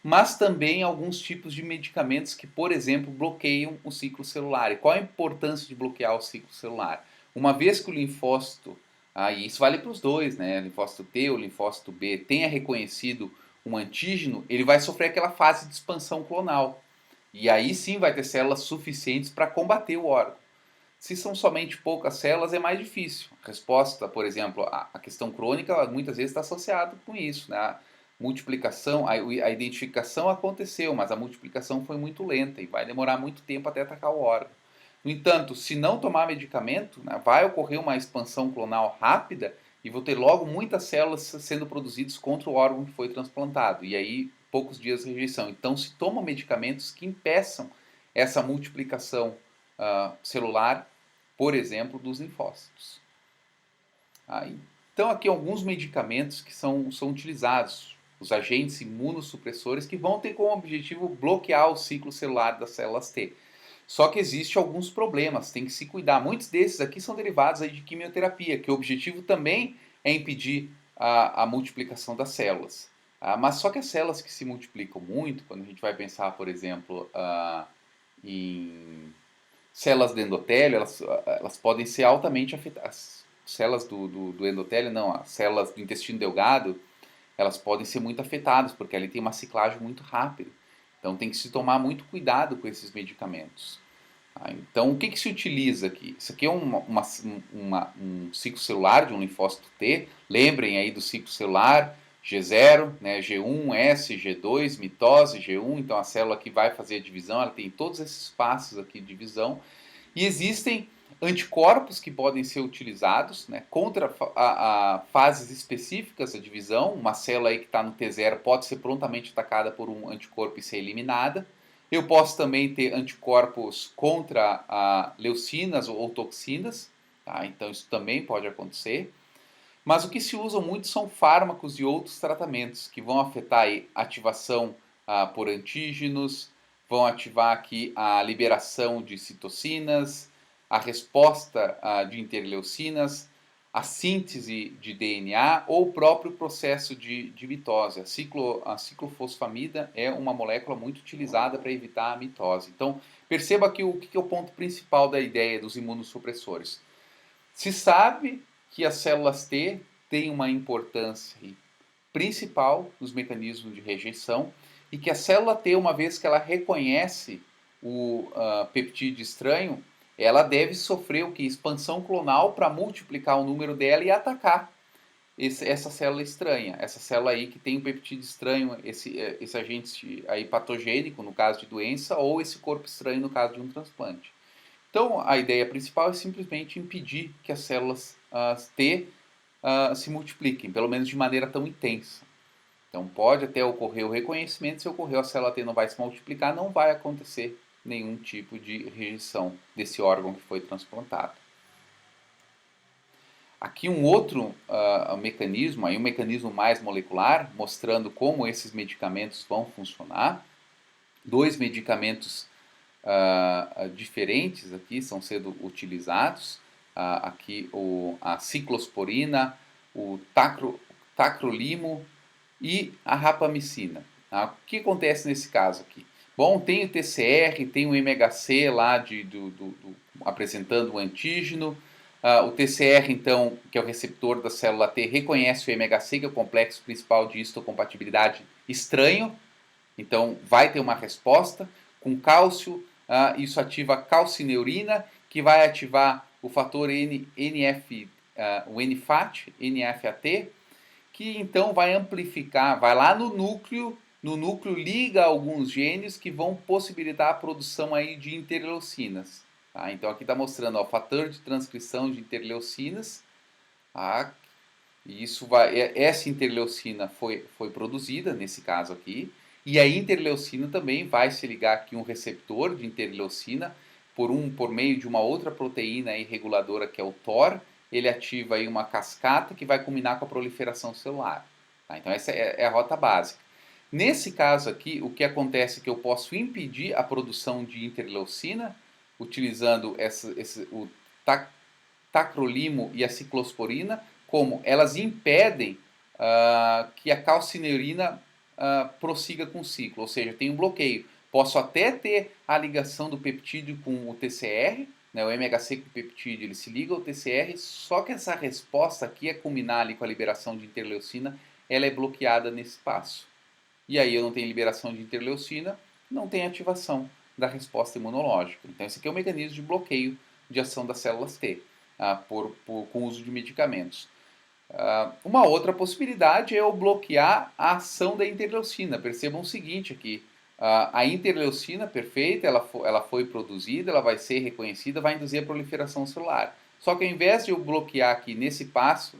mas também alguns tipos de medicamentos que, por exemplo, bloqueiam o ciclo celular. E qual a importância de bloquear o ciclo celular? Uma vez que o linfócito, e isso vale para os dois, né? Linfócito T ou linfócito B, tenha reconhecido um antígeno, ele vai sofrer aquela fase de expansão clonal. E aí sim vai ter células suficientes para combater o órgão. Se são somente poucas células, é mais difícil. A resposta, por exemplo, a questão crônica, muitas vezes está associada com isso, né? A multiplicação, a identificação aconteceu, mas a multiplicação foi muito lenta e vai demorar muito tempo até atacar o órgão. No entanto, se não tomar medicamento, né, vai ocorrer uma expansão clonal rápida e vou ter logo muitas células sendo produzidas contra o órgão que foi transplantado. E aí, poucos dias de rejeição. Então, se tomam medicamentos que impeçam essa multiplicação celular, por exemplo, dos linfócitos. Então, aqui alguns medicamentos que são utilizados, os agentes imunossupressores, que vão ter como objetivo bloquear o ciclo celular das células T. Só que existem alguns problemas, tem que se cuidar. Muitos desses aqui são derivados aí de quimioterapia, que o objetivo também é impedir a multiplicação das células. Mas só que as células que se multiplicam muito, quando a gente vai pensar, por exemplo, em células do endotélio, elas podem ser altamente afetadas. As células do endotélio, não, as células do intestino delgado, elas podem ser muito afetadas, porque ali tem uma ciclagem muito rápida. Então tem que se tomar muito cuidado com esses medicamentos. Então o que se utiliza aqui? Isso aqui é um ciclo celular de um linfócito T. Lembrem aí do ciclo celular G0, né, G1, S, G2, mitose, G1. Então a célula que vai fazer a divisão, ela tem todos esses passos aqui de divisão. E existem anticorpos que podem ser utilizados, né, contra fases específicas da divisão. Uma célula aí que está no T0 pode ser prontamente atacada por um anticorpo e ser eliminada. Eu posso também ter anticorpos contra leucinas ou toxinas, tá? Então isso também pode acontecer. Mas o que se usa muito são fármacos e outros tratamentos que vão afetar a ativação por antígenos, vão ativar aqui a liberação de citocinas, a resposta de interleucinas, a síntese de DNA ou o próprio processo de mitose. A ciclofosfamida é uma molécula muito utilizada para evitar a mitose. Então, perceba aqui o que é o ponto principal da ideia dos imunossupressores. Se sabe que as células T têm uma importância principal nos mecanismos de rejeição e que a célula T, uma vez que ela reconhece o peptídeo estranho, ela deve sofrer o que? Expansão clonal para multiplicar o número dela e atacar essa célula estranha, essa célula aí que tem um peptídeo estranho, esse agente aí patogênico no caso de doença, ou esse corpo estranho no caso de um transplante. Então, a ideia principal é simplesmente impedir que as células T se multipliquem, pelo menos de maneira tão intensa. Então, pode até ocorrer o reconhecimento, se ocorreu a célula T não vai se multiplicar, não vai acontecer nenhum tipo de rejeição desse órgão que foi transplantado. Aqui um outro mecanismo, aí um mecanismo mais molecular, mostrando como esses medicamentos vão funcionar. Dois medicamentos diferentes aqui estão sendo utilizados. Aqui a ciclosporina, o tacrolimo e a rapamicina. O que acontece nesse caso aqui? Bom, tem o TCR, tem o MHC lá apresentando o antígeno. O TCR, então, que é o receptor da célula T, reconhece o MHC, que é o complexo principal de histocompatibilidade estranho. Então, vai ter uma resposta. Com cálcio, isso ativa a calcineurina, que vai ativar o fator o NFAT, NFAT, que então vai amplificar, vai lá no núcleo liga alguns genes que vão possibilitar a produção aí de interleucinas. Tá? Então aqui está mostrando o fator de transcrição de interleucinas. Tá? E essa interleucina foi produzida nesse caso aqui. E a interleucina também vai se ligar aqui um receptor de interleucina por meio de uma outra proteína aí reguladora que é o TOR. Ele ativa aí uma cascata que vai culminar com a proliferação celular. Tá? Então essa é a rota básica. Nesse caso aqui, o que acontece é que eu posso impedir a produção de interleucina utilizando o tacrolimo e a ciclosporina, como elas impedem que a calcineurina prossiga com o ciclo, ou seja, tem um bloqueio. Posso até ter a ligação do peptídeo com o TCR, né, o MHC com o peptídeo, ele se liga ao TCR, só que essa resposta aqui, a culminar ali com a liberação de interleucina, ela é bloqueada nesse passo. E aí eu não tenho liberação de interleucina, não tem ativação da resposta imunológica. Então esse aqui é o mecanismo de bloqueio de ação das células T, com o uso de medicamentos. Uma outra possibilidade é eu bloquear a ação da interleucina. Percebam o seguinte aqui, a interleucina, perfeita, ela foi produzida, ela vai ser reconhecida, vai induzir a proliferação celular. Só que ao invés de eu bloquear aqui nesse passo,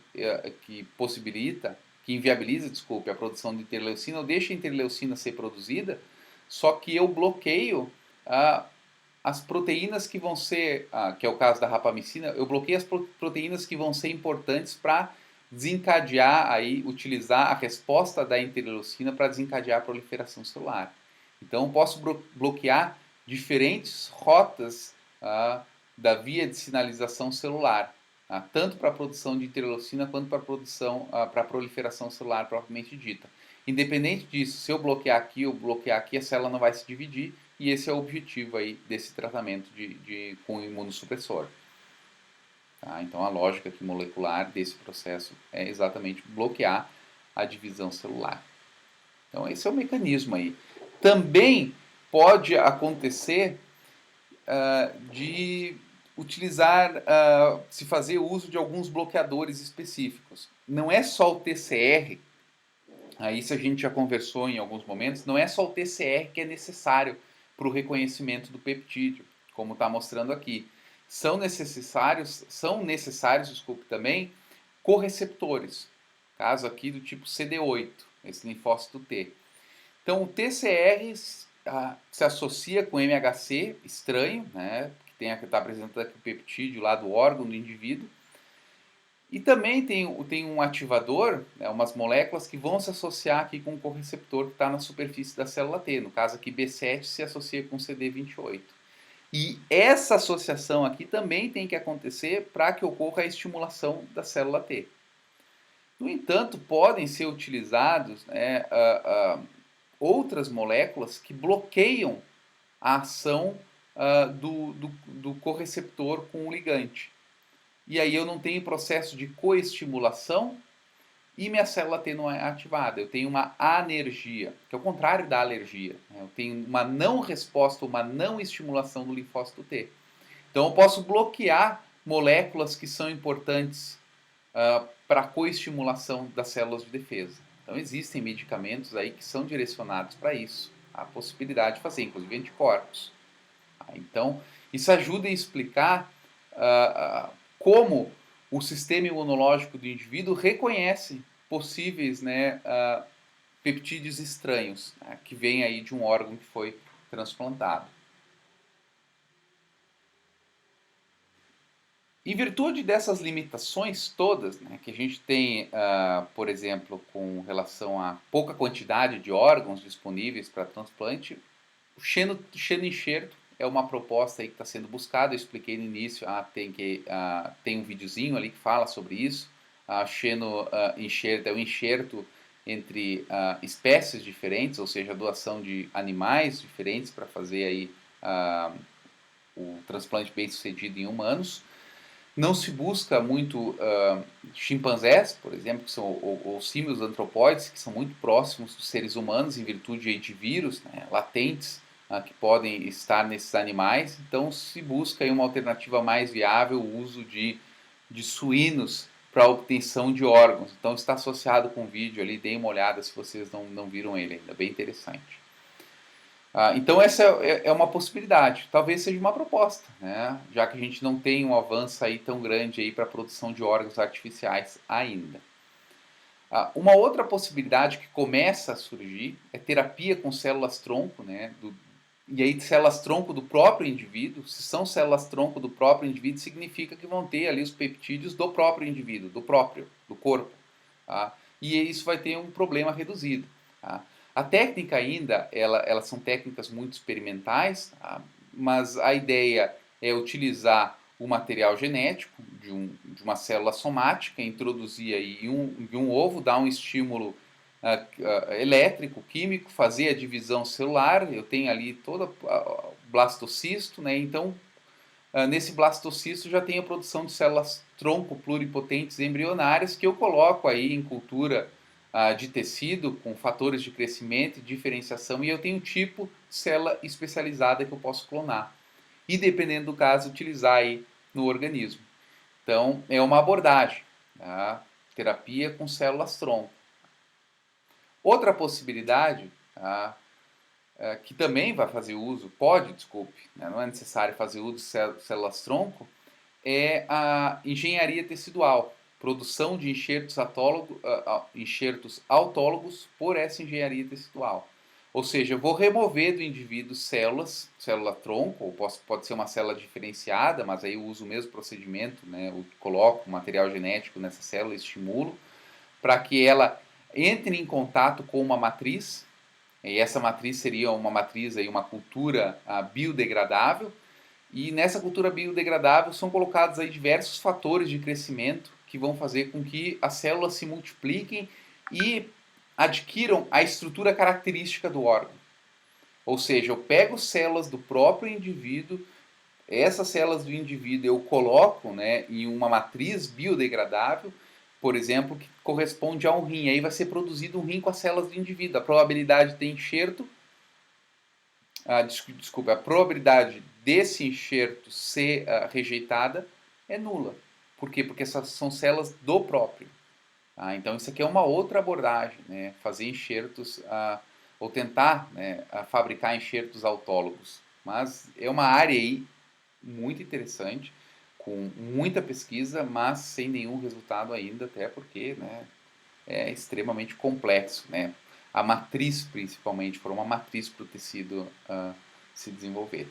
que inviabiliza, a produção de interleucina, eu deixo a interleucina ser produzida, só que eu bloqueio as proteínas que vão ser, que é o caso da rapamicina, eu bloqueio as proteínas que vão ser importantes para desencadear, utilizar a resposta da interleucina para desencadear a proliferação celular. Então, eu posso bloquear diferentes rotas da via de sinalização celular, tanto para a produção de interleucina quanto para a proliferação celular propriamente dita. Independente disso, se eu bloquear aqui ou bloquear aqui, a célula não vai se dividir, e esse é o objetivo aí desse tratamento com o imunossupressor. Tá? Então, a lógica aqui molecular desse processo é exatamente bloquear a divisão celular. Então, esse é o mecanismo aí. Também pode acontecer de utilizar, se fazer uso de alguns bloqueadores específicos. Não é só o TCR, isso a gente já conversou em alguns momentos, não é só o TCR que é necessário para o reconhecimento do peptídeo, como está mostrando aqui. São necessários também correceptores, caso aqui do tipo CD8, esse linfócito T. Então o TCR se associa com MHC estranho, né, que está apresentando aqui o peptídeo lá do órgão do indivíduo. E também tem um ativador, né, umas moléculas que vão se associar aqui com o correceptor que está na superfície da célula T. No caso aqui, B7 se associa com CD28. E essa associação aqui também tem que acontecer para que ocorra a estimulação da célula T. No entanto, podem ser utilizados outras moléculas que bloqueiam a ação do correceptor com o ligante. E aí eu não tenho processo de coestimulação e minha célula T não é ativada. Eu tenho uma anergia, que é o contrário da alergia. Eu tenho uma não resposta, uma não estimulação do linfócito T. Então eu posso bloquear moléculas que são importantes para a coestimulação das células de defesa. Então existem medicamentos aí que são direcionados para isso. Há a possibilidade de fazer, inclusive anticorpos. Então, isso ajuda a explicar como o sistema imunológico do indivíduo reconhece possíveis, né, peptídeos estranhos, né, que vêm aí de um órgão que foi transplantado. Em virtude dessas limitações todas, né, que a gente tem, por exemplo, com relação à pouca quantidade de órgãos disponíveis para transplante, o xenoenxerto é uma proposta aí que está sendo buscada. Eu expliquei no início, tem um videozinho ali que fala sobre isso. Xenoenxerto é um enxerto entre espécies diferentes, ou seja, a doação de animais diferentes para fazer aí o transplante bem sucedido em humanos. Não se busca muito chimpanzés, por exemplo, que são, ou símios antropóides, que são muito próximos dos seres humanos em virtude de vírus, né, latentes, que podem estar nesses animais. Então se busca aí uma alternativa mais viável, o uso de suínos para a obtenção de órgãos. Então está associado com o vídeo ali, deem uma olhada se vocês não viram ele ainda, bem interessante. Então essa é uma possibilidade, talvez seja uma proposta, né? Já que a gente não tem um avanço aí tão grande aí para a produção de órgãos artificiais ainda. Uma outra possibilidade que começa a surgir é terapia com células-tronco, né? E aí células-tronco do próprio indivíduo. Se são células-tronco do próprio indivíduo, significa que vão ter ali os peptídeos do próprio indivíduo, do corpo. E isso vai ter um problema reduzido. A técnica ainda, elas são técnicas muito experimentais, mas a ideia é utilizar o material genético de uma célula somática, introduzir aí em um ovo, dar um estímulo elétrico, químico, fazer a divisão celular. Eu tenho ali todo o blastocisto, né? Então, nesse blastocisto já tem a produção de células-tronco pluripotentes embrionárias que eu coloco aí em cultura de tecido com fatores de crescimento e diferenciação, e eu tenho um tipo de célula especializada que eu posso clonar e, dependendo do caso, utilizar aí no organismo. Então é uma abordagem, tá? Terapia com células-tronco. Outra possibilidade, que também vai fazer uso, né, não é necessário fazer uso de células-tronco, é a engenharia tecidual. Produção de enxertos autólogos por essa engenharia tecidual. Ou seja, eu vou remover do indivíduo célula-tronco, ou pode ser uma célula diferenciada, mas aí eu uso o mesmo procedimento, né? Eu coloco material genético nessa célula, estimulo, para que ela entre em contato com uma matriz, e essa matriz seria uma matriz, aí, uma cultura biodegradável, e nessa cultura biodegradável são colocados aí diversos fatores de crescimento que vão fazer com que as células se multipliquem e adquiram a estrutura característica do órgão. Ou seja, eu pego células do próprio indivíduo, essas células do indivíduo eu coloco, né, em uma matriz biodegradável, por exemplo, que corresponde a um rim. Aí vai ser produzido um rim com as células do indivíduo. A probabilidade de ter enxerto, a probabilidade desse enxerto ser rejeitada é nula. Por quê? Porque essas são células do próprio. Então isso aqui é uma outra abordagem, né? Fazer enxertos, ou tentar, né, fabricar enxertos autólogos. Mas é uma área aí muito interessante, com muita pesquisa, mas sem nenhum resultado ainda, até porque, né, é extremamente complexo, né? A matriz, principalmente, for uma matriz para o tecido se desenvolver.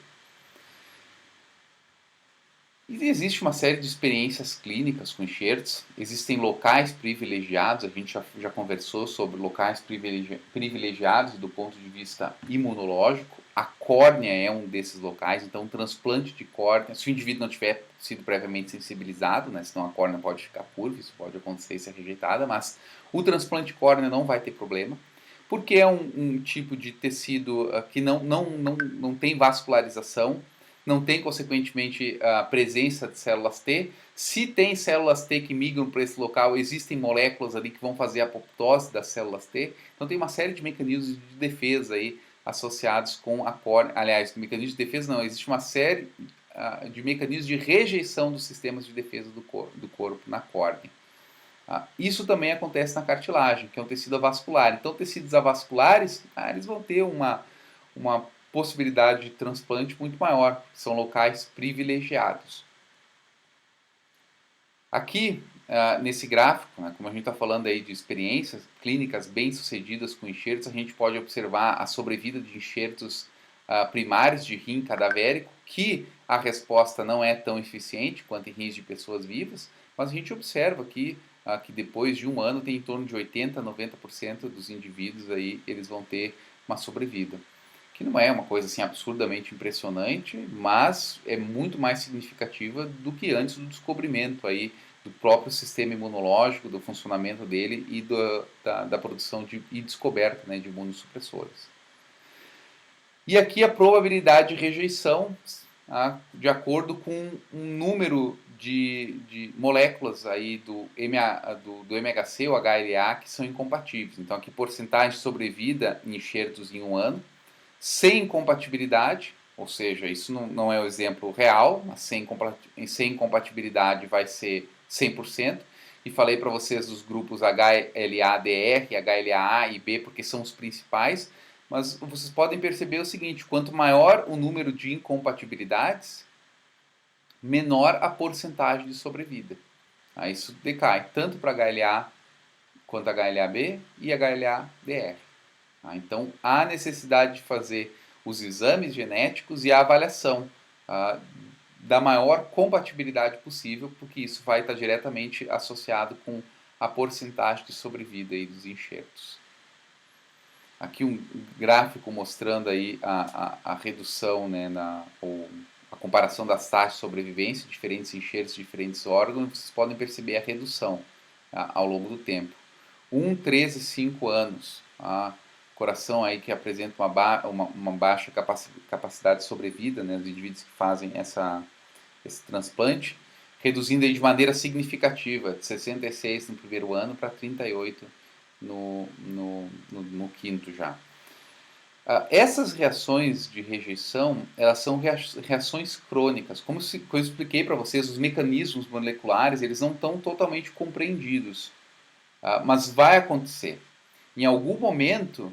E existe uma série de experiências clínicas com enxertos, existem locais privilegiados, a gente já conversou sobre locais privilegiados do ponto de vista imunológico. A córnea é um desses locais, então um transplante de córnea, se o indivíduo não tiver sido previamente sensibilizado, né, senão a córnea pode ficar curva, isso pode acontecer e ser rejeitada, mas o transplante de córnea não vai ter problema, porque é um tipo de tecido que não tem vascularização, não tem, consequentemente, a presença de células T. Se tem células T que migram para esse local, existem moléculas ali que vão fazer a apoptose das células T. Então tem uma série de mecanismos de defesa aí associados com a córnea. Aliás, mecanismos de defesa não, existe uma série de mecanismos de rejeição dos sistemas de defesa do corpo na córnea. Isso também acontece na cartilagem, que é um tecido avascular. Então, tecidos avasculares, eles vão ter uma possibilidade de transplante muito maior, são locais privilegiados. Aqui, nesse gráfico, né, como a gente está falando aí de experiências clínicas bem-sucedidas com enxertos, a gente pode observar a sobrevida de enxertos primários de rim cadavérico, que a resposta não é tão eficiente quanto em rins de pessoas vivas, mas a gente observa aqui que depois de um ano tem em torno de 80% a 90% dos indivíduos aí, eles vão ter uma sobrevida. Que não é uma coisa assim absurdamente impressionante, mas é muito mais significativa do que antes do descobrimento aí do próprio sistema imunológico, do funcionamento dele e da produção e descoberta, né, de imunossupressores. E aqui a probabilidade de rejeição, de acordo com um número de moléculas aí do MHC ou HLA que são incompatíveis. Então aqui porcentagem de sobrevida em enxertos em um ano, sem incompatibilidade, ou seja, isso não é o exemplo real, mas sem incompatibilidade vai ser 100%. E falei para vocês dos grupos HLA-DR, HLA-A e B, porque são os principais. Mas vocês podem perceber o seguinte, quanto maior o número de incompatibilidades, menor a porcentagem de sobrevida. Isso decai tanto para HLA quanto HLA-B e HLA-DR. Então, há necessidade de fazer os exames genéticos e a avaliação da maior compatibilidade possível, porque isso vai estar diretamente associado com a porcentagem de sobrevida aí dos enxertos. Aqui um gráfico mostrando aí a redução, né, a comparação das taxas de sobrevivência de diferentes enxertos, diferentes órgãos, vocês podem perceber a redução ao longo do tempo. 1, 13, 5 anos, coração aí que apresenta uma baixa capacidade de sobrevida, né, dos indivíduos que fazem esse transplante, reduzindo aí de maneira significativa, de 66 no primeiro ano para 38 no quinto já. Essas reações de rejeição, elas são reações crônicas. Como eu expliquei para vocês, os mecanismos moleculares, eles não estão totalmente compreendidos, mas vai acontecer. Em algum momento,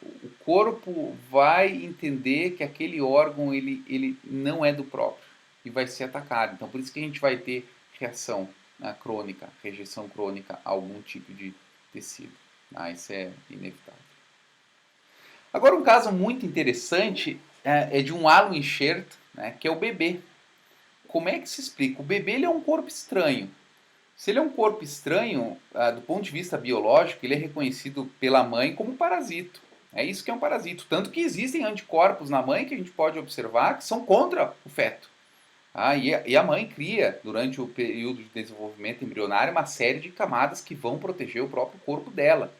o corpo vai entender que aquele órgão ele não é do próprio e vai ser atacado. Então, por isso que a gente vai ter reação crônica, rejeição crônica a algum tipo de tecido. Isso é inevitável. Agora, um caso muito interessante é de um halo-enxerto, né, que é o bebê. Como é que se explica? O bebê ele é um corpo estranho. Se ele é um corpo estranho, do ponto de vista biológico, ele é reconhecido pela mãe como um parasito. É isso que é um parasito. Tanto que existem anticorpos na mãe que a gente pode observar que são contra o feto. E a mãe cria, durante o período de desenvolvimento embrionário, uma série de camadas que vão proteger o próprio corpo dela.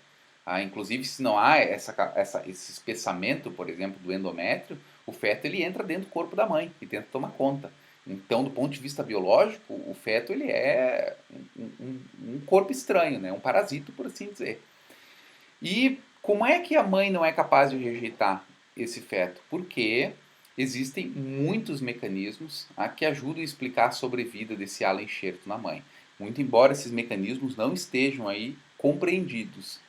Inclusive, se não há esse espessamento, por exemplo, do endométrio, o feto ele entra dentro do corpo da mãe e tenta tomar conta. Então, do ponto de vista biológico, o feto ele é um corpo estranho, né? Um parasito, por assim dizer. E como é que a mãe não é capaz de rejeitar esse feto? Porque existem muitos mecanismos que ajudam a explicar a sobrevida desse halo-enxerto na mãe. Muito embora esses mecanismos não estejam aí compreendidos.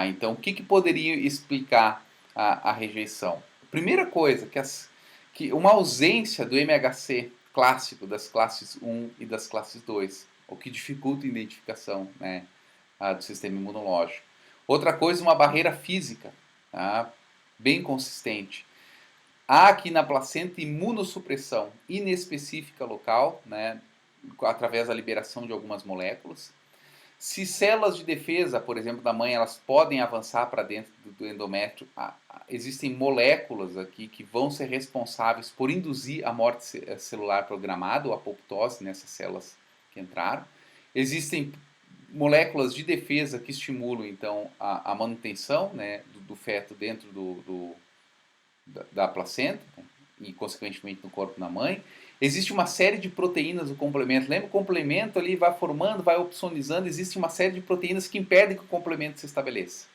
Então, o que poderia explicar a rejeição? Primeira coisa, que uma ausência do MHC clássico das classes 1 e das classes 2, o que dificulta a identificação, né, do sistema imunológico. Outra coisa, uma barreira física, bem consistente. Há aqui na placenta imunossupressão inespecífica local, né, através da liberação de algumas moléculas. Se células de defesa, por exemplo, da mãe, elas podem avançar para dentro do endométrio, existem moléculas aqui que vão ser responsáveis por induzir a morte celular programada, ou apoptose nessas células que entraram. Existem moléculas de defesa que estimulam, então, a manutenção, né, do feto dentro da placenta, né, e, consequentemente, no corpo da mãe. Existe uma série de proteínas do complemento. Lembra? O complemento ali vai formando, vai opsonizando. Existe uma série de proteínas que impedem que o complemento se estabeleça.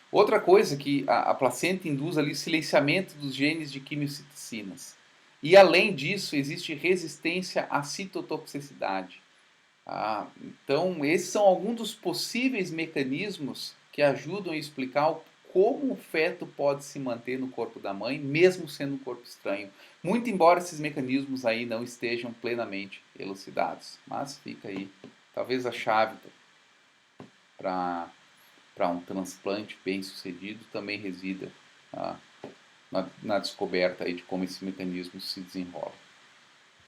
Outra coisa que a placenta induz ali o silenciamento dos genes de quimiocitocinas. E além disso, existe resistência à citotoxicidade. Então, esses são alguns dos possíveis mecanismos que ajudam a explicar como o feto pode se manter no corpo da mãe, mesmo sendo um corpo estranho. Muito embora esses mecanismos aí não estejam plenamente elucidados. Mas fica aí, talvez a chave para um transplante bem sucedido também resida na descoberta aí de como esse mecanismo se desenrola.